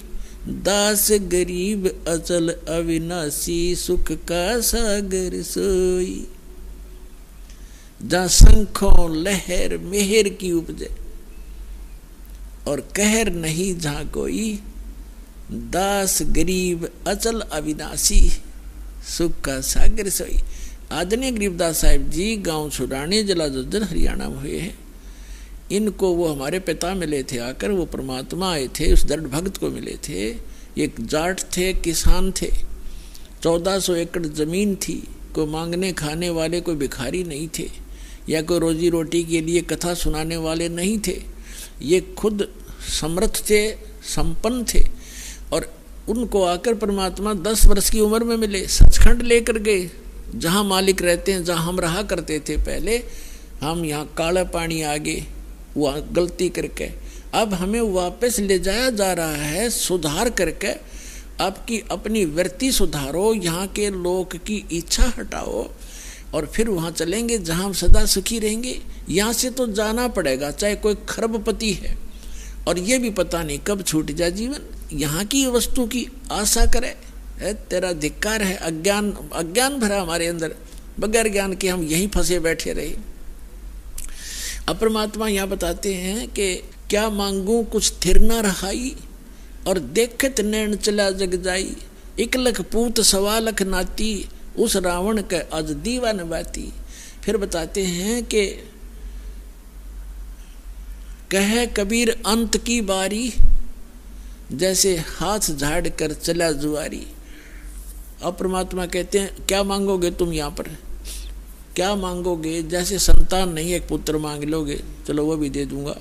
दास गरीब अचल अविनाशी, सुख का सागर सोई। जहाँ शंखों लहर मेहर की उपजे और कहर नहीं जहाँ कोई, दास गरीब अचल अविनाशी, सुख का सागर सोई। आदरणीय गरीबदास साहिब जी गांव छुड़ाने जिला जज्जर हरियाणा में हुए हैं। इनको वो हमारे पिता मिले थे आकर, वो परमात्मा आए थे, उस दृढ़ भक्त को मिले थे। एक जाट थे, किसान थे, 1400 एकड़ जमीन थी। कोई मांगने खाने वाले कोई भिखारी नहीं थे, या कोई रोजी रोटी के लिए कथा सुनाने वाले नहीं थे। ये खुद समर्थ थे, संपन्न थे। और उनको आकर परमात्मा 10 वर्ष की उम्र में मिले, सचखंड लेकर गए, जहाँ मालिक रहते हैं, जहाँ हम रहा करते थे पहले। हम यहाँ काला पानी आगे वहाँ गलती करके, अब हमें वापस ले जाया जा रहा है सुधार करके। आपकी अपनी वृत्ति सुधारो, यहाँ के लोक की इच्छा हटाओ, और फिर वहाँ चलेंगे जहाँ हम सदा सुखी रहेंगे। यहाँ से तो जाना पड़ेगा, चाहे कोई खरबपति है, और ये भी पता नहीं कब छूट जाए जीवन। यहाँ की वस्तु की आशा करे, तेरा धिक्कार है। अज्ञान भरा हमारे अंदर, बगैर ज्ञान के हम यहीं फंसे बैठे रहे। अब परमात्मा यहाँ बताते हैं कि क्या मांगू कुछ थिर न रहाई, और देखत नैन चला जग जाई। 1 लाख पूत 1.25 लाख नाती, उस रावण के आज दीवान बाती। फिर बताते हैं कि कहे कबीर अंत की बारी, जैसे हाथ झाड़ कर चला जुआरी। अब परमात्मा कहते हैं क्या मांगोगे तुम, यहाँ पर क्या मांगोगे? जैसे संतान नहीं, एक पुत्र मांग लोगे, चलो वो भी दे दूंगा।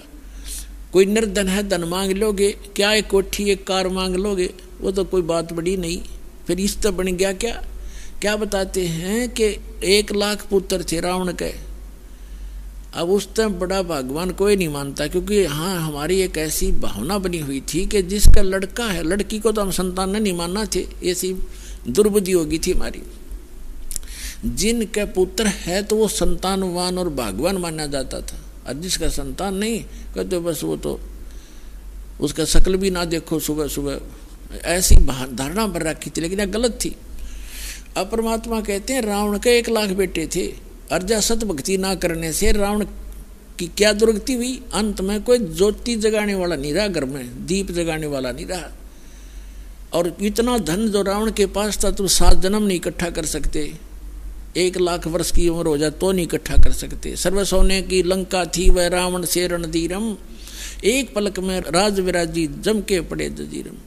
कोई निर्धन है, धन मांग लोगे। क्या एक कोठी एक कार मांग लोगे, वो तो कोई बात बड़ी नहीं। फिर इस तो बन गया क्या? क्या बताते हैं कि 1 लाख पुत्र थे रावण के। अब उस टाइम बड़ा भगवान कोई नहीं मानता, क्योंकि हाँ हमारी एक ऐसी भावना बनी हुई थी कि जिसका लड़का है, लड़की को तो हम संतान नहीं मानना थे, ऐसी दुर्बुद्धि होगी थी हमारी। जिनका पुत्र है तो वो संतानवान और भगवान माना जाता था, और जिसका संतान नहीं कहते बस वो तो उसका शक्ल भी ना देखो सुबह सुबह, ऐसी धारणा बन रखी थी, लेकिन यह गलत थी। अब परमात्मा कहते हैं रावण के 1 लाख बेटे थे, अर्जा सत भक्ति ना करने से रावण की क्या दुर्गति हुई? अंत में कोई ज्योति जगाने वाला नहीं रहा, घर में दीप जगाने वाला नहीं रहा। और इतना धन जो रावण के पास था, तुम 7 जन्म नहीं इकट्ठा कर सकते। 1 लाख वर्ष की उम्र हो जाए तो नहीं इकट्ठा कर सकते। सर्व सोने की लंका थी वह रावण से रणधीरम, एक पलक में राज विराजी जम के पड़े जजीरम।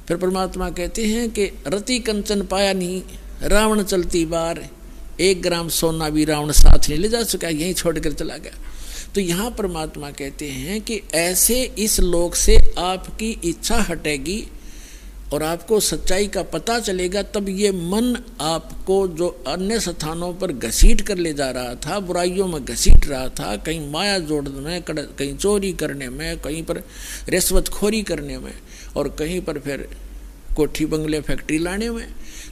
फिर परमात्मा कहते हैं कि रति कंचन पाया नहीं, रावण चलती बार, 1 ग्राम सोना भी रावण साथ नहीं ले जा सका, यहीं छोड़कर चला गया। तो यहाँ परमात्मा कहते हैं कि ऐसे इस लोक से आपकी इच्छा हटेगी और आपको सच्चाई का पता चलेगा, तब ये मन आपको जो अन्य स्थानों पर घसीट कर ले जा रहा था, बुराइयों में घसीट रहा था, कहीं माया जोड़ने में, कहीं चोरी करने में, कहीं पर रिश्वतखोरी करने में, और कहीं पर फिर कोठी बंगले फैक्ट्री लाने में,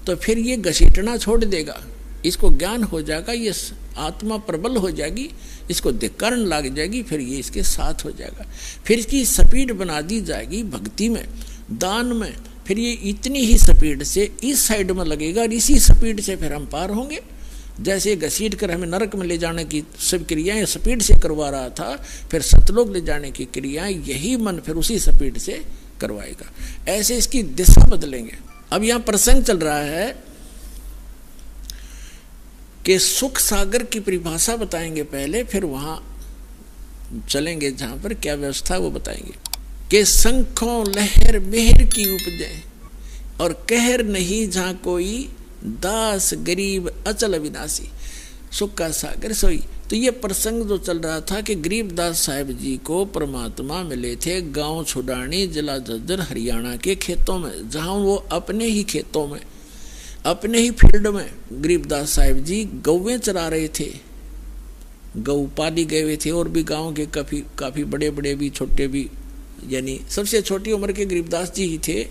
तो फिर ये घसीटना छोड़ देगा। इसको ज्ञान हो जाएगा, ये आत्मा प्रबल हो जाएगी, इसको धिक्कारण लग जाएगी, फिर ये इसके साथ हो जाएगा। फिर इसकी स्पीड बना दी जाएगी भक्ति में, दान में, फिर ये इतनी ही स्पीड से इस साइड में लगेगा और इसी स्पीड से फिर हम पार होंगे। जैसे घसीट कर हमें नरक में ले जाने की सब क्रियाएं स्पीड से करवा रहा था, फिर सतलोक ले जाने की क्रियाएं यही मन फिर उसी स्पीड से करवाएगा। ऐसे इसकी दिशा बदलेंगे। अब यहाँ प्रसंग चल रहा है कि सुख सागर की परिभाषा बताएंगे पहले, फिर वहां चलेंगे जहां पर क्या व्यवस्था वो बताएंगे कि शंखों लहर मेहर की उपजे और कहर नहीं जहां कोई, दास गरीब अचल अविनाशी, सुख का सागर सोई। तो ये प्रसंग जो चल रहा था कि गरीबदास साहिब जी को परमात्मा मिले थे गांव छुडानी जिला झज्जर हरियाणा के खेतों में, जहां वो अपने ही खेतों में अपने ही फील्ड में गरीबदास साहिब जी गौवें चरा रहे थे, गौ पाली गए हुए थे। और भी गांव के काफी बड़े बड़े भी छोटे भी, यानी सबसे छोटी उम्र के गरीबदास जी ही थे,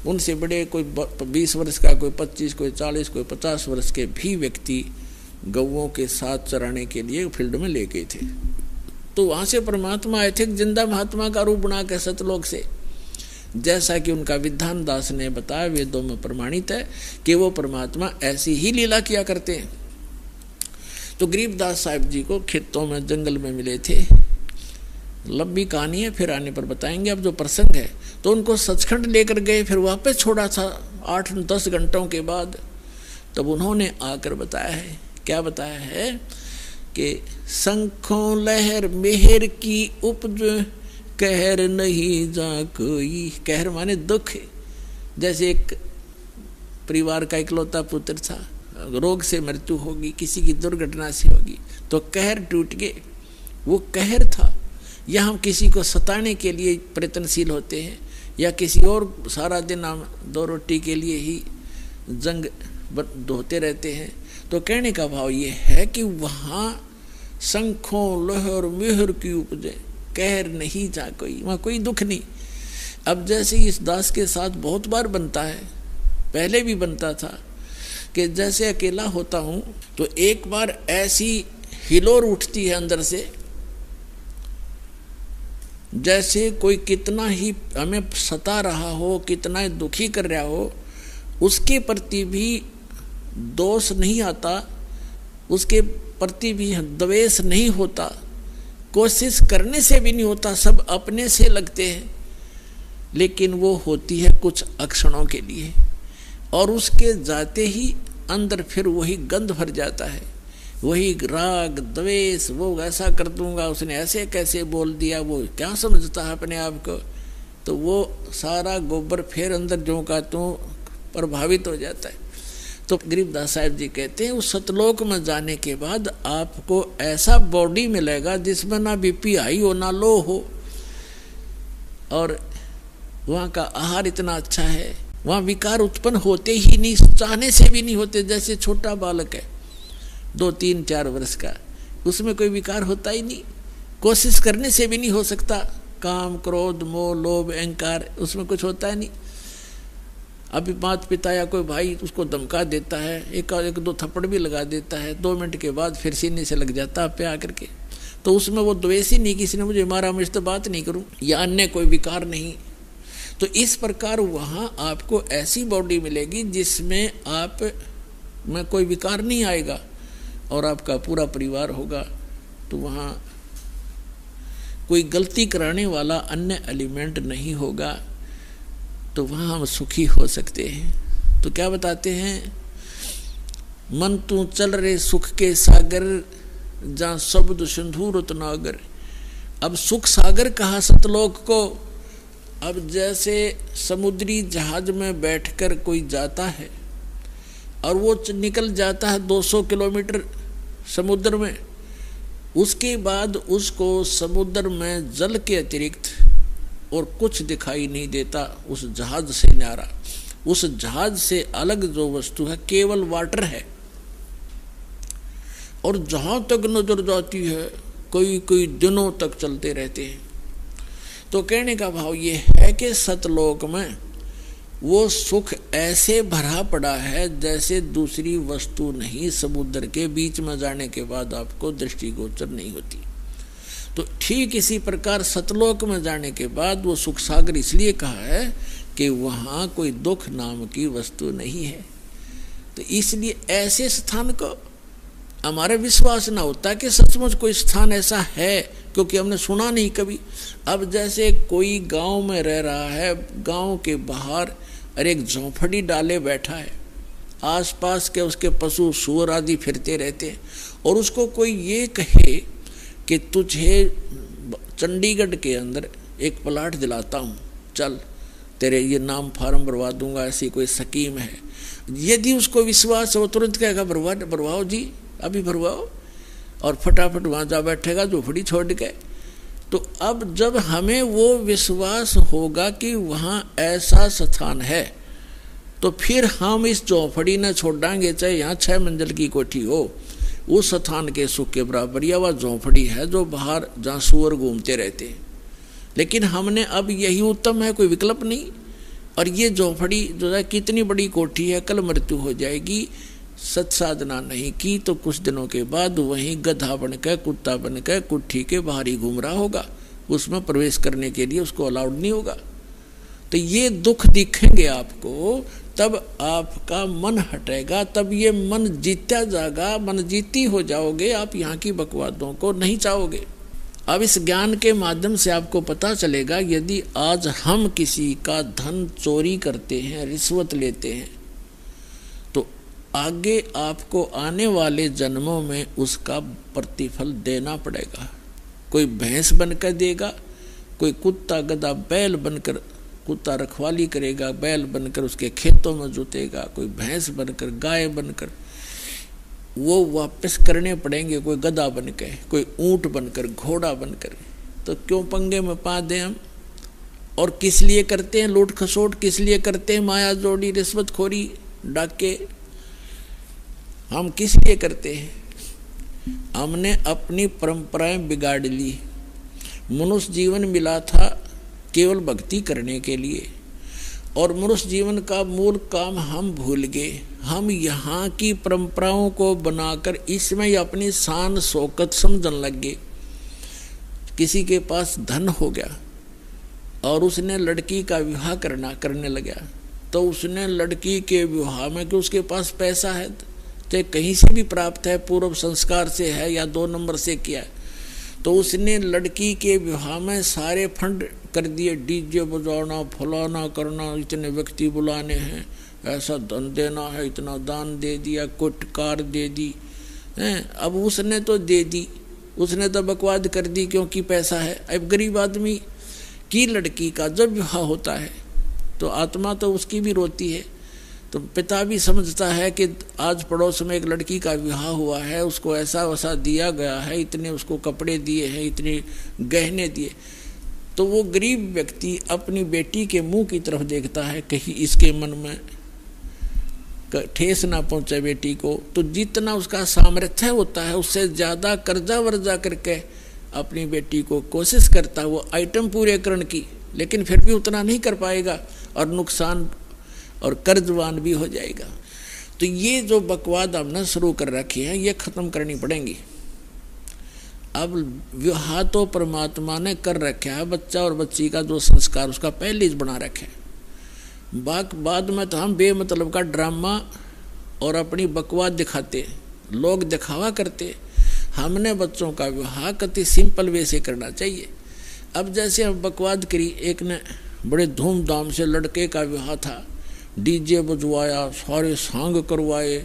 उनसे बड़े कोई 20 वर्ष का, कोई 25, कोई 40, कोई 50 वर्ष के भी व्यक्ति गौओं के साथ चराने के लिए फील्ड में ले गए थे। तो वहां से परमात्मा आए थे जिंदा महात्मा का रूप बना के सतलोक से, जैसा कि उनका विधान दास ने बताया, वेदों में प्रमाणित है कि वो परमात्मा ऐसी ही लीला किया करते हैं। तो गरीबदास साहिब जी को खेतों में जंगल में मिले थे, लंबी कहानी है, फिर आने पर बताएंगे। अब जो प्रसंग है तो उनको सचखंड लेकर गए, फिर वापस छोड़ा था 8-10 घंटों के बाद। तब उन्होंने आकर बताया है, क्या बताया है कि शंखों लहर मेहर की उपज कहर नहीं जा कोई। कहर माने दुख। जैसे एक परिवार का इकलौता पुत्र था, रोग से मृत्यु होगी, किसी की दुर्घटना से होगी, तो कहर टूट गए, वो कहर था। या हम किसी को सताने के लिए प्रयत्नशील होते हैं, या किसी और सारा दिन हम 2 रोटी के लिए ही जंग होते रहते हैं। तो कहने का भाव ये है कि वहाँ शंखों लहर मेहर की उपजे कहर नहीं जा कोई, वहाँ कोई दुख नहीं। अब जैसे इस दास के साथ बहुत बार बनता है, पहले भी बनता था कि जैसे अकेला होता हूँ तो एक बार ऐसी हिलोर उठती है अंदर से, जैसे कोई कितना ही हमें सता रहा हो, कितना ही दुखी कर रहा हो, उसके प्रति भी दोष नहीं आता, उसके प्रति भी द्वेष नहीं होता, कोशिश करने से भी नहीं होता, सब अपने से लगते हैं। लेकिन वो होती है कुछ अक्षणों के लिए, और उसके जाते ही अंदर फिर वही गंध भर जाता है, वही राग द्वेष, वो ऐसा कर दूंगा, उसने ऐसे कैसे बोल दिया, वो क्या समझता है अपने आप को। तो वो सारा गोबर फिर अंदर जो का तो प्रभावित हो जाता है। तो गरीबदास साहिब जी कहते हैं उस सतलोक में जाने के बाद आपको ऐसा बॉडी मिलेगा जिसमें ना बीपी हाई हो ना लो हो, और वहाँ का आहार इतना अच्छा है, वहाँ विकार उत्पन्न होते ही नहीं, चाहने से भी नहीं होते। जैसे छोटा बालक है 2-3-4 वर्ष का, उसमें कोई विकार होता ही नहीं, कोशिश करने से भी नहीं हो सकता। काम क्रोध मोह लोभ अहंकार उसमें कुछ होता है नहीं। अभी माता पिता या कोई भाई उसको धमका देता है, एक दो थप्पड़ भी लगा देता है, 2 मिनट के बाद फिर सीने से लग जाता है पे आकर के, तो उसमें वो द्वेष ही नहीं, किसी ने मुझे मारा मैं इससे बात नहीं करूं, या अन्य कोई विकार नहीं। तो इस प्रकार वहाँ आपको ऐसी बॉडी मिलेगी जिसमें आप में कोई विकार नहीं आएगा, और आपका पूरा परिवार होगा। तो वहाँ कोई गलती कराने वाला अन्य एलिमेंट नहीं होगा, तो वहाँ हम सुखी हो सकते हैं। तो क्या बताते हैं, मन तू चल रे सुख के सागर, जहाँ शब्द सिंधु रत्नागर। अब सुख सागर कहा सतलोक को। अब जैसे समुद्री जहाज में बैठकर कोई जाता है और वो निकल जाता है 200 किलोमीटर समुद्र में, उसके बाद उसको समुद्र में जल के अतिरिक्त और कुछ दिखाई नहीं देता, उस जहाज से न्यारा, उस जहाज से अलग जो वस्तु है केवल वाटर है। और जहां तक नजर जाती है कई दिनों तक चलते रहते हैं। तो कहने का भाव ये है कि सतलोक में वो सुख ऐसे भरा पड़ा है जैसे दूसरी वस्तु नहीं समुद्र के बीच में जाने के बाद आपको दृष्टिगोचर नहीं होती। तो ठीक इसी प्रकार सतलोक में जाने के बाद वो सुख सागर इसलिए कहा है कि वहाँ कोई दुख नाम की वस्तु नहीं है। तो इसलिए ऐसे स्थान को हमारा विश्वास ना होता कि सचमुच कोई स्थान ऐसा है, क्योंकि हमने सुना नहीं कभी। अब जैसे कोई गांव में रह रहा है, गांव के बाहर अरे एक झोंपड़ी डाले बैठा है, आसपास के उसके पशु सूअर आदि फिरते रहते हैं, और उसको कोई ये कहे कि तुझे चंडीगढ़ के अंदर एक प्लाट दिलाता हूँ, चल तेरे ये नाम फार्म भरवा दूंगा, ऐसी कोई स्कीम है। यदि उसको विश्वास हो तुरंत कहेगा भरवाओ जी, अभी भरवाओ, और फटाफट वहाँ जा बैठेगा झोपड़ी छोड़ के। तो अब जब हमें वो विश्वास होगा कि वहाँ ऐसा स्थान है, तो फिर हम इस झोपड़ी न छोड़ांगे, चाहे यहाँ 6 मंजिल की कोठी हो, उस स्थान के सुख के बराबर। या वह झोपड़ी है जो बाहर जहाँ सूअर घूमते रहते हैं, लेकिन हमने अब यही उत्तम है, कोई विकल्प नहीं। और ये झोपड़ी जो है कितनी बड़ी कोठी है, कल मृत्यु हो जाएगी, सत साधना नहीं की तो कुछ दिनों के बाद वहीं गधा बनकर कुत्ता बनकर कुट्ठी के बाहर ही घूम रहा होगा, उसमें प्रवेश करने के लिए उसको अलाउड नहीं होगा। तो ये दुख दिखेंगे आपको, तब आपका मन हटेगा, तब ये मन जीता जाएगा, मन जीती हो जाओगे, आप यहाँ की बकवादों को नहीं चाहोगे। अब इस ज्ञान के माध्यम से आपको पता चलेगा, यदि आज हम किसी का धन चोरी करते हैं, रिश्वत लेते हैं, तो आगे आपको आने वाले जन्मों में उसका प्रतिफल देना पड़ेगा। कोई भैंस बनकर देगा, कोई कुत्ता गधा बैल बनकर, कुत्ता रखवाली करेगा, बैल बनकर उसके खेतों में जोतेगा, कोई भैंस बनकर, गाय बनकर, वो वापस करने पड़ेंगे, कोई गधा बनकर, कोई ऊंट बनकर, घोड़ा बनकर। तो क्यों पंगे में पा दें हम? और किस लिए करते हैं लूट खसोट, किस लिए करते हैं माया जोड़ी, रिश्वतखोरी, डाके? हम किस लिए करते हैं? हमने अपनी परंपराएं बिगाड़ ली। मनुष्य जीवन मिला था केवल भक्ति करने के लिए, और मनुष्य जीवन का मूल काम हम भूल गए। हम यहाँ की परंपराओं को बनाकर इसमें ही अपनी शान शौकत समझने लग गए। किसी के पास धन हो गया और उसने लड़की का विवाह करने लगा, तो उसने लड़की के विवाह में, कि उसके पास पैसा है, चाहे कहीं से भी प्राप्त है, पूर्व संस्कार से है या 2 नंबर से किया है, तो उसने लड़की के विवाह में सारे फंड कर दिए, डीजे बजाना, फलाना करना, इतने व्यक्ति बुलाने हैं, ऐसा धन देना है, इतना दान दे दिया, कुट कार दे दी हैं। अब उसने तो दे दी, उसने तो बकवाद कर दी क्योंकि पैसा है। अब गरीब आदमी की लड़की का जब विवाह होता है तो आत्मा तो उसकी भी रोती है। तो पिता भी समझता है कि आज पड़ोस में एक लड़की का विवाह हुआ है, उसको ऐसा वैसा दिया गया है, इतने उसको कपड़े दिए हैं, इतने गहने दिए। तो वो गरीब व्यक्ति अपनी बेटी के मुंह की तरफ देखता है, कहीं इसके मन में ठेस ना पहुंचे बेटी को। तो जितना उसका सामर्थ्य होता है उससे ज़्यादा कर्जा वर्जा करके अपनी बेटी को कोशिश करता है वो आइटम पूरे करने की, लेकिन फिर भी उतना नहीं कर पाएगा और नुकसान और कर्जवान भी हो जाएगा। तो ये जो बकवाद हमने शुरू कर रखी है ये ख़त्म करनी पड़ेंगी। अब विवाह तो परमात्मा ने कर रखा है, बच्चा और बच्ची का जो संस्कार उसका पहले ही बना रखा है। बाद में तो हम बेमतलब का ड्रामा और अपनी बकवाद दिखाते, लोग दिखावा करते। हमने बच्चों का विवाह कति सिंपल वे से करना चाहिए। अब जैसे हम बकवाद करी, एक ने बड़े धूमधाम से लड़के का विवाह था, डीजे बजवाया, सारे सांग करवाए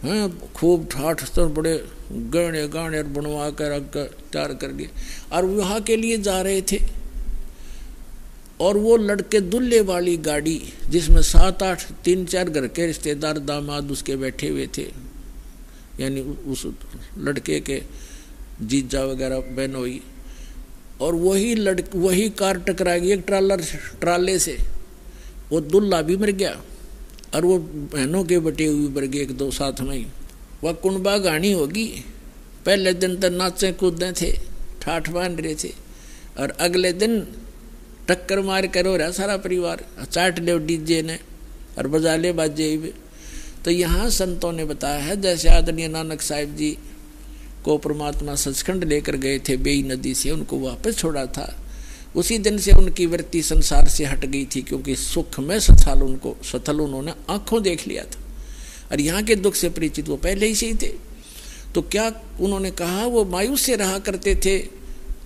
हैं, खूब ठाठ से बड़े गहने गाने बनवा कर तैयार कर दिए, और विवाह के लिए जा रहे थे। और वो लड़के दुल्हे वाली गाड़ी जिसमें 7-8 3-4 घर के रिश्तेदार दामाद उसके बैठे हुए थे, यानी उस लड़के के जीजा वगैरह बहनोई, और वही कार टकरा गई एक ट्राले से। वो दुल्हा भी मर गया और वो बहनों के बटे हुए मर गए 1-2 साथ में ही। वह कुंबा गानी होगी। पहले दिन तो नाचे कूदे थे, ठाठ बांध रहे थे, और अगले दिन टक्कर मार कर हो रहा सारा परिवार, चाट ले डीजे ने। और बजा ले बाजे भी। तो यहाँ संतों ने बताया है, जैसे आदरणीय नानक साहिब जी को परमात्मा सचखंड लेकर गए थे बेई नदी से, उनको वापस छोड़ा था, उसी दिन से उनकी वृत्ति संसार से हट गई थी, क्योंकि सुख में सथल उन्होंने आंखों देख लिया था, और यहाँ के दुख से परिचित वो पहले ही से ही थे। तो क्या उन्होंने कहा, वो मायूस से रहा करते थे।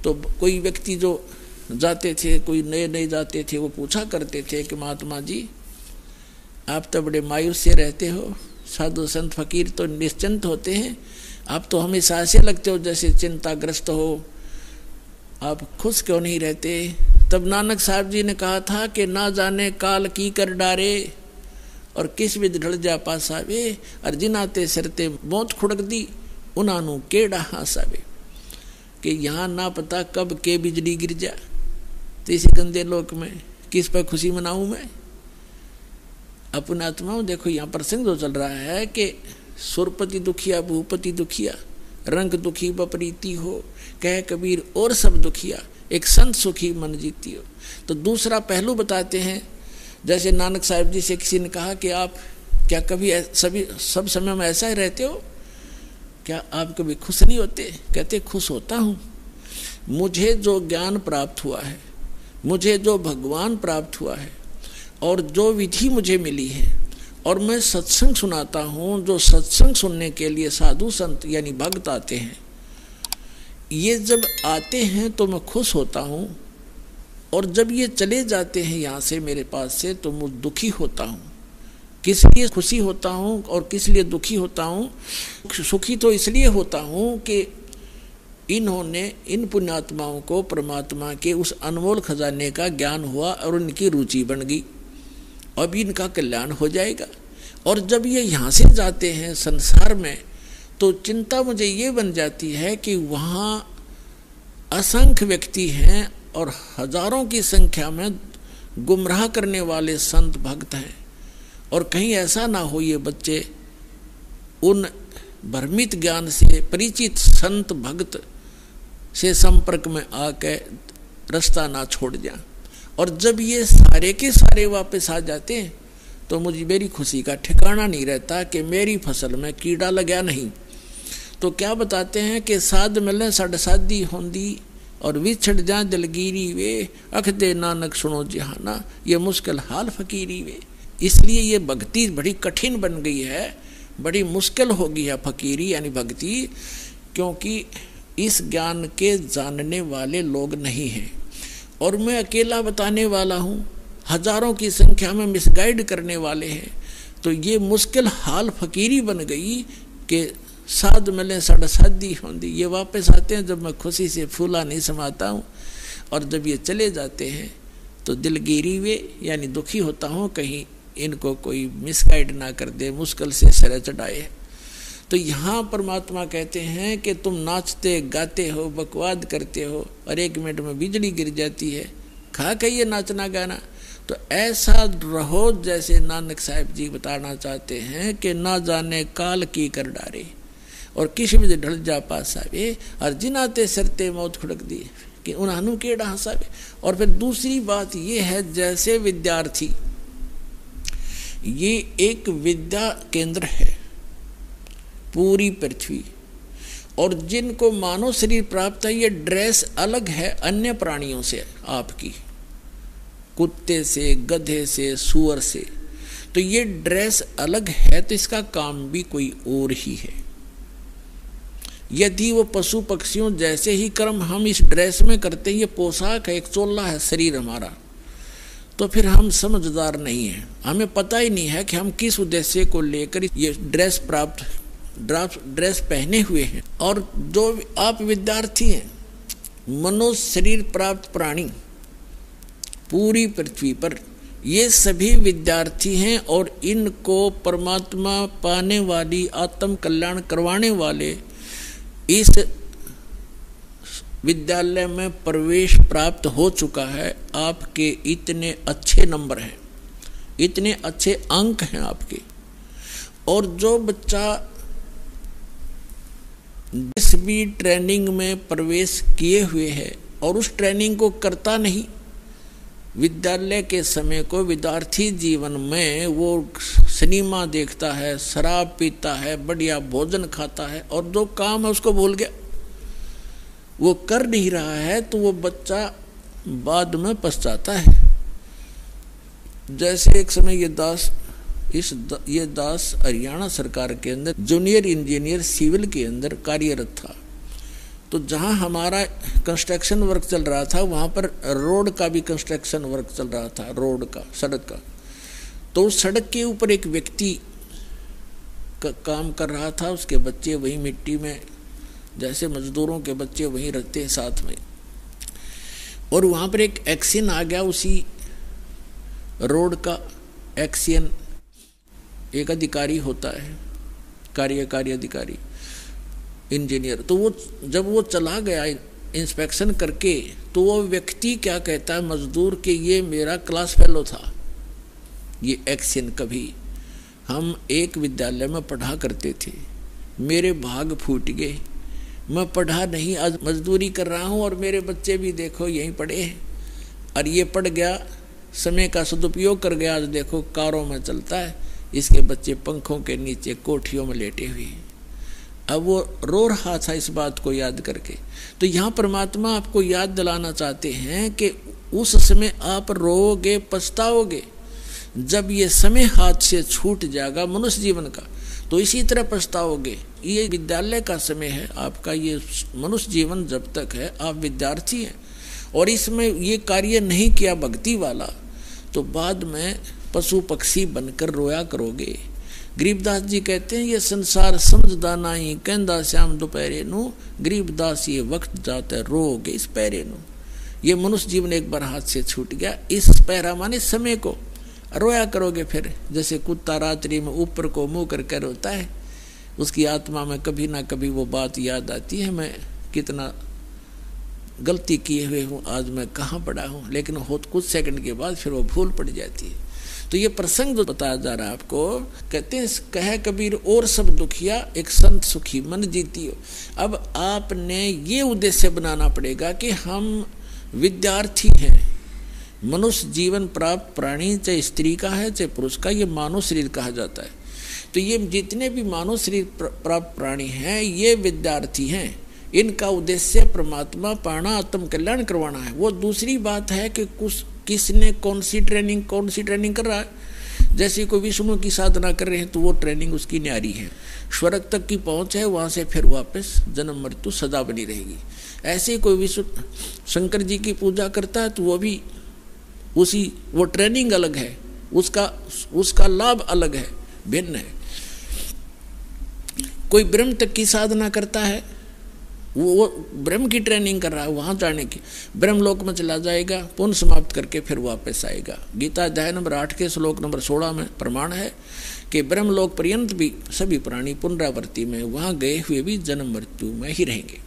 तो कोई व्यक्ति जो जाते थे, कोई नए नए जाते थे, वो पूछा करते थे कि महात्मा जी आप तो बड़े मायूस से रहते हो, साधु संत फकीर तो निश्चिंत होते हैं, आप तो हमेशा ऐसे लगते हो जैसे चिंताग्रस्त हो, आप खुश क्यों नहीं रहते। तब नानक साहब जी ने कहा था कि ना जाने काल की कर डारे और किस विध ढल जा पासावे, और जिनाते सरते मौत खुड़क दी उन्हानू केड़ा हासावे। कि यहाँ ना पता कब के बिजली गिर जा, तो इस गंदे लोक में किस पर खुशी मनाऊं मैं। अपने आत्माओं देखो, यहाँ प्रसंग जो चल रहा है कि सुरपति दुखिया भूपति दुखिया, रंग दुखी बपरीती हो, कह कबीर और सब दुखिया, एक संत सुखी मन जीती हो। तो दूसरा पहलू बताते हैं, जैसे नानक साहिब जी से किसी ने कहा कि आप क्या कभी सब समय में ऐसा ही रहते हो, क्या आप कभी खुश नहीं होते। कहते खुश होता हूँ, मुझे जो ज्ञान प्राप्त हुआ है, मुझे जो भगवान प्राप्त हुआ है, और जो विधि मुझे मिली है, और मैं सत्संग सुनाता हूँ, जो सत्संग सुनने के लिए साधु संत यानी भक्त आते हैं, ये जब आते हैं तो मैं खुश होता हूँ, और जब ये चले जाते हैं यहाँ से मेरे पास से तो मैं दुखी होता हूँ। किस लिए खुशी होता हूँ और किस लिए दुखी होता हूँ। सुखी तो इसलिए होता हूँ कि इन्होंने, इन पुण्यात्माओं को परमात्मा के उस अनमोल खजाने का ज्ञान हुआ और उनकी रुचि बन गई, अब इनका कल्याण हो जाएगा। और जब ये यहाँ से जाते हैं संसार में, तो चिंता मुझे ये बन जाती है कि वहाँ असंख्य व्यक्ति हैं और हजारों की संख्या में गुमराह करने वाले संत भक्त हैं, और कहीं ऐसा ना हो ये बच्चे उन भ्रमित ज्ञान से परिचित संत भक्त से संपर्क में आके रास्ता ना छोड़ जाए। और जब ये सारे के सारे वापस आ जाते हैं तो मुझे मेरी खुशी का ठिकाना नहीं रहता कि मेरी फसल में कीड़ा लगा नहीं। तो क्या बताते हैं कि साध मिले सड़ सादी होंदी और विछड़ जा दिलगिरी वे, अख दे नानक सुनो जहाना, ये मुश्किल हाल फकीरी वे। इसलिए ये भक्ति बड़ी कठिन बन गई है, बड़ी मुश्किल हो गई है फकीरी यानी भक्ति, क्योंकि इस ज्ञान के जानने वाले लोग नहीं हैं, और मैं अकेला बताने वाला हूँ, हजारों की संख्या में मिसगाइड करने वाले हैं। तो ये मुश्किल हाल फकीरी बन गई कि साध मिले सड़ सादी होंदी। ये वापस आते हैं जब मैं खुशी से फूला नहीं समाता हूँ, और जब ये चले जाते हैं तो दिलगिरी वे यानी दुखी होता हूँ, कहीं इनको कोई मिसगाइड ना कर दे, मुश्किल से सिर चढ़ाए। तो यहाँ परमात्मा कहते हैं कि तुम नाचते गाते हो, बकवाद करते हो, और 1 मिनट में बिजली गिर जाती है, खा कहिए नाचना गाना। तो ऐसा रहो जैसे नानक साहिब जी बताना चाहते हैं कि ना जाने काल की कर डारे और किस भी ढल जा पासावे, और जिनाते सरते मौत खुड़क दी कि उन्हानू केड़ा हंसावे। और फिर दूसरी बात ये है, जैसे विद्यार्थी, ये एक विद्या केंद्र है पूरी पृथ्वी, और जिनको मानव शरीर प्राप्त है, ये ड्रेस अलग है अन्य प्राणियों से, आपकी कुत्ते से, गधे से, सूअर से, तो ये ड्रेस अलग है, तो इसका काम भी कोई और ही है। यदि वो पशु पक्षियों जैसे ही कर्म हम इस ड्रेस में करते हैं, ये पोशाक है, एक चोला है शरीर हमारा, तो फिर हम समझदार नहीं हैं, हमें पता ही नहीं है कि हम किस उद्देश्य को लेकर ये ड्रेस पहने हुए हैं। और जो आप विद्यार्थी हैं, मनुष्य शरीर प्राप्त प्राणी पूरी पृथ्वी पर, ये सभी विद्यार्थी हैं, और इनको परमात्मा पाने वाली, आत्म कल्याण करवाने वाले इस विद्यालय में प्रवेश प्राप्त हो चुका है। आपके इतने अच्छे नंबर हैं, इतने अच्छे अंक हैं आपके, और जो बच्चा जिस भी ट्रेनिंग में प्रवेश किए हुए है और उस ट्रेनिंग को करता नहीं, विद्यालय के समय को विद्यार्थी जीवन में वो सिनेमा देखता है, शराब पीता है, बढ़िया भोजन खाता है और जो काम है उसको भूल गया, वो कर नहीं रहा है, तो वो बच्चा बाद में पछताता है। जैसे एक समय ये दास हरियाणा सरकार के अंदर जूनियर इंजीनियर सिविल के अंदर कार्यरत था। तो जहां हमारा कंस्ट्रक्शन वर्क चल रहा था वहां पर रोड का भी कंस्ट्रक्शन वर्क चल रहा था, रोड का, सड़क का। तो सड़क के ऊपर एक व्यक्ति काम कर रहा था, उसके बच्चे वहीं मिट्टी में, जैसे मजदूरों के बच्चे वहीं रहते हैं साथ में। और वहां पर एक एक्शन आ गया, उसी रोड का एक्शन, एक अधिकारी होता है, कार्यकारी अधिकारी इंजीनियर। तो वो जब वो चला गया इंस्पेक्शन करके, तो वो व्यक्ति क्या कहता है मजदूर के, ये मेरा क्लास फेलो था, ये एक्शन कभी हम एक विद्यालय में पढ़ा करते थे, मेरे भाग फूट गए, मैं पढ़ा नहीं, आज मजदूरी कर रहा हूँ और मेरे बच्चे भी देखो यहीं पढ़े हैं, और ये पढ़ गया, समय का सदुपयोग कर गया, आज देखो कारों में चलता है, इसके बच्चे पंखों के नीचे कोठियों में लेटे हुए हैं। अब वो रो रहा था इस बात को याद करके। तो यहाँ परमात्मा आपको याद दिलाना चाहते हैं कि उस समय आप रोओगे, पछताओगे, जब ये समय हाथ से छूट जाएगा मनुष्य जीवन का, तो इसी तरह पछताओगे। ये विद्यालय का समय है आपका, ये मनुष्य जीवन जब तक है आप विद्यार्थी हैं, और इसमें ये कार्य नहीं किया भक्ति वाला, तो बाद में पशु पक्षी बनकर रोया करोगे। गरीबदास जी कहते हैं, ये संसार समझदा नहीं, कहंदा श्याम दोपहरे नु, गरीबदास ये वक्त जाता रोगे इस पैरे नु। ये मनुष्य जीवन एक बार हाथ से छूट गया, इस पैरा माने समय को रोया करोगे। फिर जैसे कुत्ता रात्रि में ऊपर को मुंह करके रोता है, उसकी आत्मा में कभी ना कभी वो बात याद आती है, मैं कितना गलती किए हुए हूँ, आज मैं कहाँ पड़ा हूँ, लेकिन हो कुछ सेकंड के बाद फिर वो भूल पड़ जाती है। तो ये प्रसंग जो बताया जा रहा है आपको, कहते हैं कहे कबीर और सब दुखिया, एक संत सुखी मन जीती हो। अब आपने ये उद्देश्य बनाना पड़ेगा कि हम विद्यार्थी हैं, मनुष्य जीवन प्राप्त प्राणी, चाहे स्त्री का है चाहे पुरुष का, ये मानव शरीर कहा जाता है। तो ये जितने भी मानव शरीर प्राप्त प्राणी हैं ये विद्यार्थी हैं, इनका उद्देश्य परमात्मा पाना, आत्म कल्याण करवाना है। वो दूसरी बात है कि किसने कौन सी ट्रेनिंग कर रहा है। जैसे कोई विष्णु की साधना कर रहे हैं तो वो ट्रेनिंग उसकी न्यारी है, स्वर्ग तक की पहुंच है, वहां से फिर वापस जन्म मृत्यु सदा बनी रहेगी। ऐसे कोई विष्णु शंकर जी की पूजा करता है तो वो भी वो ट्रेनिंग अलग है, उसका लाभ अलग है, भिन्न है। कोई ब्रह्म तक की साधना करता है, वो ब्रह्म की ट्रेनिंग कर रहा है, वहां जाने की, ब्रह्मलोक में चला जाएगा, पुण्य समाप्त करके फिर वापस आएगा। गीता अध्याय नंबर 8 के श्लोक नंबर 16 में प्रमाण है कि ब्रह्मलोक पर्यंत भी सभी प्राणी पुनरावृत्ति में, वहां गए हुए भी जन्म मृत्यु में ही रहेंगे।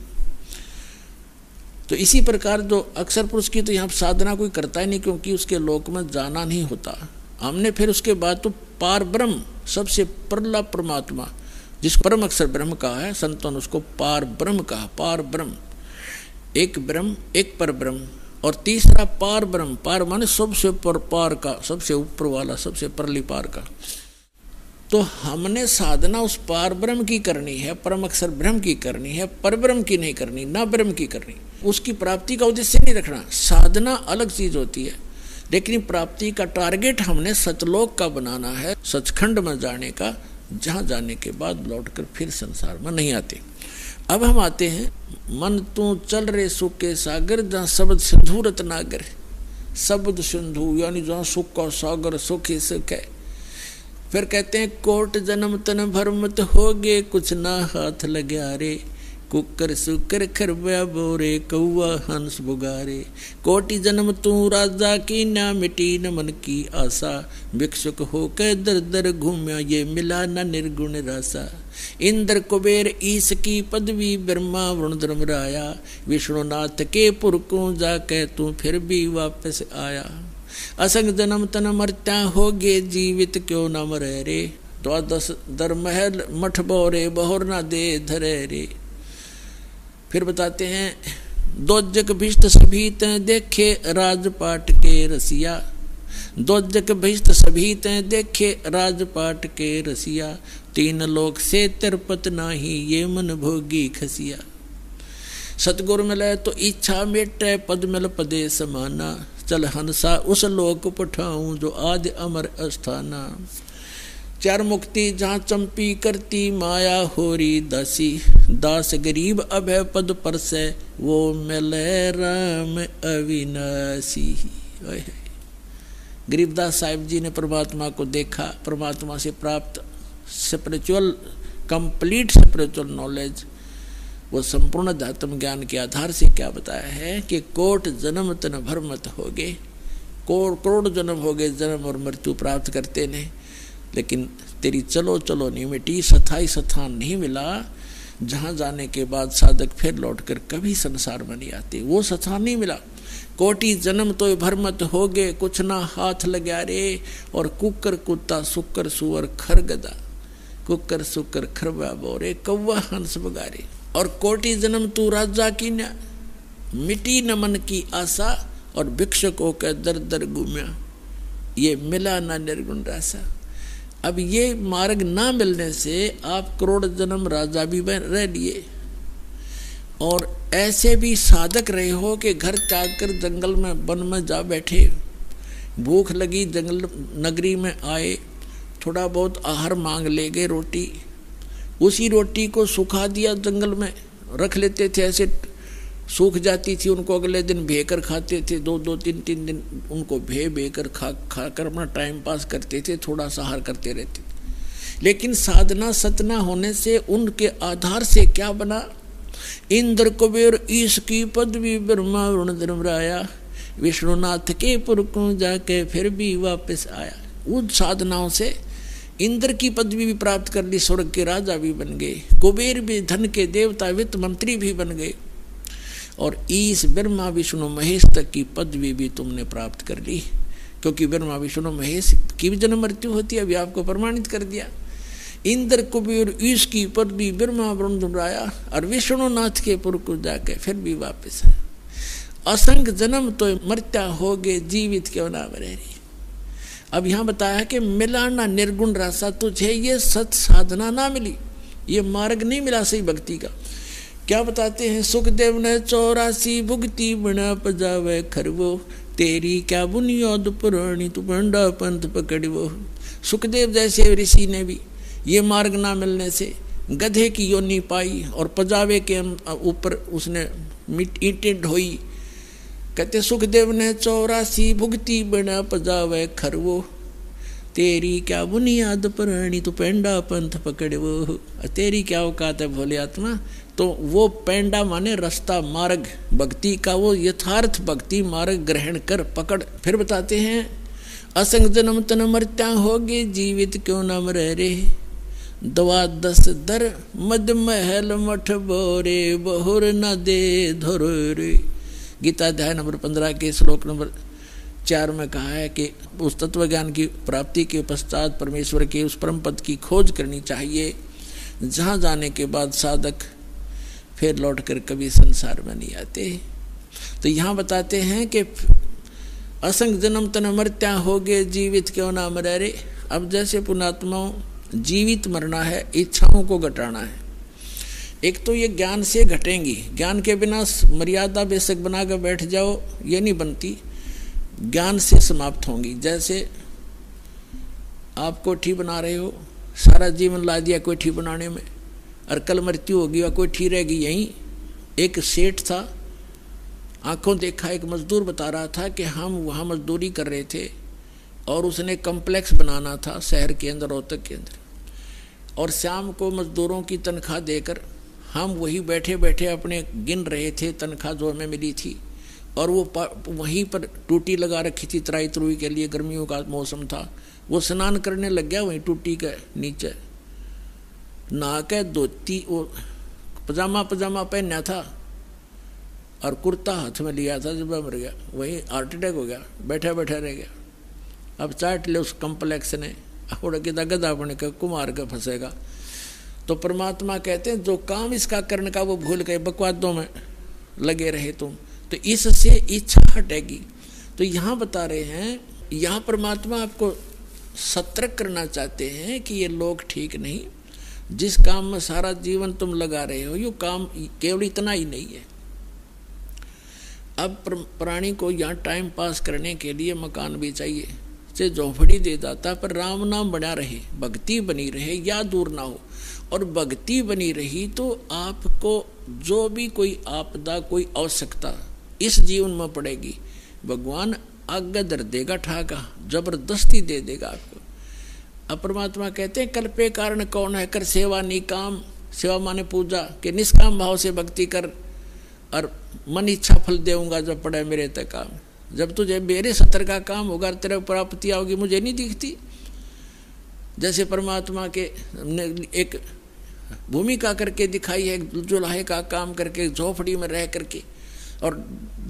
तो इसी प्रकार जो अक्षर पुरुष की तो यहाँ साधना कोई करता ही नहीं, क्योंकि उसके लोक में जाना नहीं होता। हमने फिर उसके बाद तो पार ब्रह्म, सबसे परला परमात्मा, जिसको परम अक्षर ब्रह्म कहा है, संतों ने उसको पार ब्रह्म कहा। पार ब्रह्म, एक ब्रह्म, एक पर ब्रह्म, और तीसरा पार ब्रह्म। पार माने सबसे पार का, सबसे ऊपर वाला, सबसे परली पार का। तो हमने साधना उस पार ब्रह्म की करनी है, परम अक्षर ब्रह्म की करनी है, पर ब्रह्म की नहीं करनी, ना ब्रह्म की करनी। उसकी प्राप्ति का उद्देश्य नहीं रखना। साधना अलग चीज होती है, लेकिन प्राप्ति का टारगेट हमने सतलोक का बनाना है, सचखंड में जाने का, जहां जाने के बाद लौटकर फिर संसार में नहीं आते। अब हम आते हैं, मन तू चल रे सुख के सागर, जहाँ शब्द सिंधु रत्नागर। शब्द सिंधु यानी जहाँ सुख का सागर, सुख ही सुख है। फिर कहते हैं कोट जन्म तन भरमत होगे, कुछ ना हाथ लग्या रे, कुकर सुकर खरबा बोरे, कौआ हंस बुगारे। कोटि जन्म तू राजा की, ना मिटी न मन की आशा, भिक्षुक होकर दर दर घूम्या, ये मिला न निर्गुण रासा। इंद्र कुबेर ईश की पदवी, ब्रह्मा वरुण धर्मराया, विष्णुनाथ के पुरकों जाके तू फिर भी वापस आया। असंग जन्म तन मरत्या होगे, जीवित क्यों न मरे रे, द्वादश दर महल मठ बोरे, बहुर ना दे धरे रे। फिर बताते हैं दोजक भिष्ट सभी ते देखे राजपाट के रसिया, दोजक भिष्ट सभी ते देखे राजपाट के रसिया, तीन लोक से तिरपत नाही ये मन भोगी खसिया। सतगुर मिले तो इच्छा मेटे पद मिल पदे समाना, चल हंसा उस लोक पठाऊं जो आदि अमर अस्थाना। चार मुक्ति जहाँ चंपी करती माया होरी दासी, दास गरीब अभय पद पर से वो मिले राम अविनाशी। गरीबदास साहिब जी ने परमात्मा को देखा, परमात्मा से प्राप्त स्पिरिचुअल कंप्लीट स्पिरिचुअल नॉलेज, वो संपूर्ण अध्यात्म ज्ञान के आधार से क्या बताया है कि कोट जन्म तन भर मत होगे, करोड़ जन्म हो गए, जन्म और मृत्यु प्राप्त करते ने, लेकिन तेरी चलो चलो नहीं मिटी, स्थाई स्थान नहीं मिला, जहाँ जाने के बाद साधक फिर लौटकर कभी संसार में नहीं आते, वो स्थान नहीं मिला। कोटि जन्म तो भर मत होगे, कुछ ना हाथ लगा रे, और कुकर कुत्ता सुकर सुअर खरगदा, कुकर सुकर खरबा बोरे कौवा हंस बगारे। और कोटि जन्म तू राजा की न मिटी न मन की आशा, और भिक्षुकों के दर दर घूम्या ये मिला ना निर्गुण रासा। अब ये मार्ग ना मिलने से आप करोड़ जन्म राजा भी रह लिए, और ऐसे भी साधक रहे हो कि घर त्याग कर जंगल में वन में जा बैठे, भूख लगी जंगल नगरी में आए, थोड़ा बहुत आहार मांग ले गए, रोटी, उसी रोटी को सुखा दिया, जंगल में रख लेते थे, ऐसे सूख जाती थी, उनको अगले दिन भेकर खाते थे, दो दो तीन तीन दिन उनको भेकर खा कर अपना टाइम पास करते थे, थोड़ा सा आहार करते रहते थे। लेकिन साधना सतना होने से उनके आधार से क्या बना, इंद्र कुबेर ईश की पदवी ब्रह्मा वरुण धर्मराया, विष्णुनाथ के पुर को जाके फिर भी वापस आया। उन साधनाओं से इंद्र की पदवी भी प्राप्त कर ली, स्वर्ग के राजा भी बन गए, कुबेर भी धन के देवता वित्त मंत्री भी बन गए, और ईश ब्रह्मा विष्णु महेश तक की पदवी भी तुमने प्राप्त कर ली, क्योंकि ब्रह्मा विष्णु महेश की भी जन्म मृत्यु होती है, अभी आपको प्रमाणित कर दिया। इंद्र कुबेर ईश की पदवी ब्रह्मा वरुण धर्मराया, और विष्णुनाथ के पुर को जाके फिर भी वापस है। असंख्य जन्म तो मरत्या हो गए, जीवित क्यों ना रहे। अब यहाँ बताया कि मिला ना निर्गुण रासा, तुझे ये सत साधना ना मिली, ये मार्ग नहीं मिला सही भक्ति का। क्या बताते हैं, सुखदेव ने 84 भुगती बना पजावे खरवो, तेरी क्या बुनियाद पुरानी तू पंडा पंथ पकड़वो। सुखदेव जैसे ऋषि ने भी ये मार्ग ना मिलने से गधे की योनि पाई, और पजावे के ऊपर उसने ईंटें ढोई। कहते सुखदेव ने 84 भुगती बना पजावे खरवो, तेरी क्या बुनियाद पुरानी तू पेंडा पंथ पकड़वो। तेरी क्या औकात है भोले आत्मा, तो वो पेंडा माने रास्ता मार्ग भक्ति का, वो यथार्थ भक्ति मार्ग ग्रहण कर पकड़। फिर बताते हैं, असंग जन्म तन मरत्या होगे, जीवित क्यों न मरे रे, दवा 10 दर मद महल मठ बोरे, बहुर न दे धरो रे। गीता अध्याय नंबर 15 के श्लोक नंबर 4 में कहा है कि उस तत्व ज्ञान की प्राप्ति के पश्चात परमेश्वर के उस परम पद की खोज करनी चाहिए, जहाँ जाने के बाद साधक फिर लौटकर कभी संसार में नहीं आते। तो यहाँ बताते हैं कि असंग जन्म तन मरत्या होगे, जीवित क्यों ना मरे रे। अब जैसे पुणात्माओं जीवित मरना है, इच्छाओं को घटाना है। एक तो ये ज्ञान से घटेंगी, ज्ञान के बिना मर्यादा बेशक बनाकर बैठ जाओ ये नहीं बनती, ज्ञान से समाप्त होंगी। जैसे आप कोठी बना रहे हो, सारा जीवन ला दिया कोठी बनाने में, और कल मृत्यु होगी और कोठी रहेगी यहीं। एक सेठ था, आंखों देखा, एक मजदूर बता रहा था कि हम वहाँ मजदूरी कर रहे थे, और उसने कम्प्लेक्स बनाना था शहर के अंदर, रोहतक के अंदर, और शाम को मजदूरों की तनख्वाह देकर हम वही बैठे बैठे अपने गिन रहे थे तनख्वाह जो हमें मिली थी, और वो वहीं पर टूटी लगा रखी थी तराई तरुई के लिए, गर्मियों का मौसम था। वो स्नान करने लग गया वहीं टूटी के नीचे, नहा के धोती, वो पजामा पहना था और कुर्ता हाथ में लिया था, जब मर गया वहीं हार्ट अटैक हो गया, बैठा बैठा रह गया। अब चाट ले उस कम्प्लेक्स ने, उड़ के गधा बन के कुमार का फंसेगा। तो परमात्मा कहते हैं जो काम इसका करने का वो भूल गए बकवादों में, लगे रहे तुम, तो इससे इच्छा हटेगी। तो यहाँ बता रहे हैं, यहाँ परमात्मा आपको सतर्क करना चाहते हैं कि ये लोग ठीक नहीं, जिस काम में सारा जीवन तुम लगा रहे हो ये काम केवल इतना ही नहीं है। अब प्राणी को यहाँ टाइम पास करने के लिए मकान भी चाहिए, से झोपड़ी दे देता, पर राम नाम बना रहे, भक्ति बनी रहे, या दूर ना हो। और भक्ति बनी रही तो आपको जो भी कोई आपदा, कोई आवश्यकता इस जीवन में पड़ेगी, भगवान आगे धर देगा, ठाका जबरदस्ती दे देगा आपको। अब परमात्मा कहते हैं कल्प के कारण कौन है, कर सेवा निकाम, सेवा माने पूजा, के निष्काम भाव से भक्ति कर और मन इच्छा फल देऊंगा जब पड़े मेरे तक काम। जब तुझे मेरे सतर का काम होगा, तेरे प्राप्ति आओगी, मुझे नहीं दिखती। जैसे परमात्मा के ने एक भूमिका करके दिखाई है, जुलाहे का काम करके झोपड़ी में रह करके, और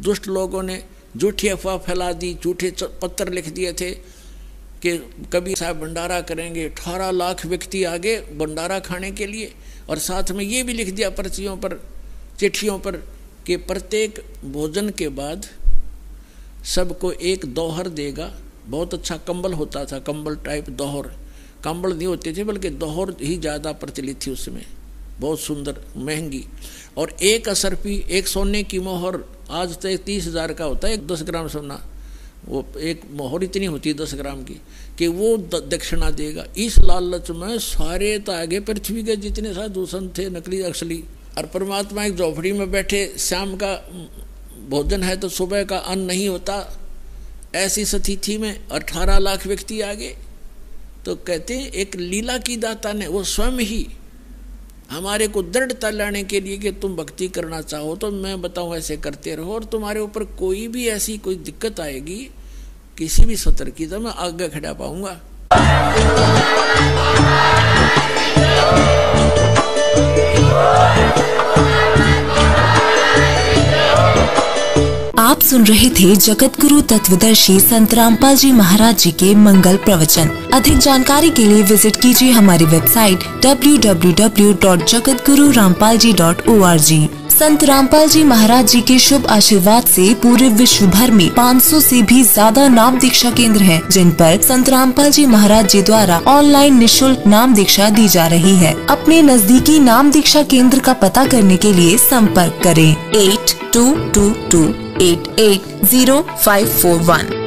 दुष्ट लोगों ने झूठी अफवाह फैला दी, झूठे पत्र लिख दिए थे कि कबीर साहब भंडारा करेंगे, 18 लाख व्यक्ति आगे भंडारा खाने के लिए, और साथ में ये भी लिख दिया पर्चियों पर, चिट्ठियों पर कि प्रत्येक भोजन के बाद सबको एक दोहर देगा। बहुत अच्छा कंबल होता था, कंबल टाइप दोहर, कंबल नहीं होते थे बल्कि दोहर ही ज़्यादा प्रचलित थी उसमें, बहुत सुंदर महंगी। और एक असरफी, एक सोने की मोहर, आज तो 30,000 का होता है 10 ग्राम सोना, वो एक मोहर इतनी होती है 10 ग्राम की, कि वो दक्षिणा देगा। इस लालच में सारे तो आगे पृथ्वी के जितने साधु संत थे, नकली असली, और परमात्मा एक झोपड़ी में बैठे, शाम का भोजन है तो सुबह का अन्न नहीं होता, ऐसी स्थिति में 18 लाख व्यक्ति आगे। तो कहते हैं एक लीला की दाता ने वो स्वयं ही हमारे को दृढ़ता लाने के लिए कि तुम भक्ति करना चाहो तो मैं बताऊं ऐसे करते रहो, और तुम्हारे ऊपर कोई भी ऐसी कोई दिक्कत आएगी, किसी भी सतर्कता में आगे खड़ा पाऊंगा। आप सुन रहे थे जगत गुरु तत्वदर्शी संत रामपाल जी महाराज जी के मंगल प्रवचन। अधिक जानकारी के लिए विजिट कीजिए हमारी वेबसाइट www.jagatgururampalji.org। संत रामपाल जी महाराज जी के शुभ आशीर्वाद से पूरे विश्व भर में 500 से भी ज्यादा नाम दीक्षा केंद्र हैं, जिन पर संत रामपाल जी महाराज जी द्वारा ऑनलाइन निःशुल्क नाम दीक्षा दी जा रही है। अपने नजदीकी नाम दीक्षा केंद्र का पता करने के लिए संपर्क करें 8222880541।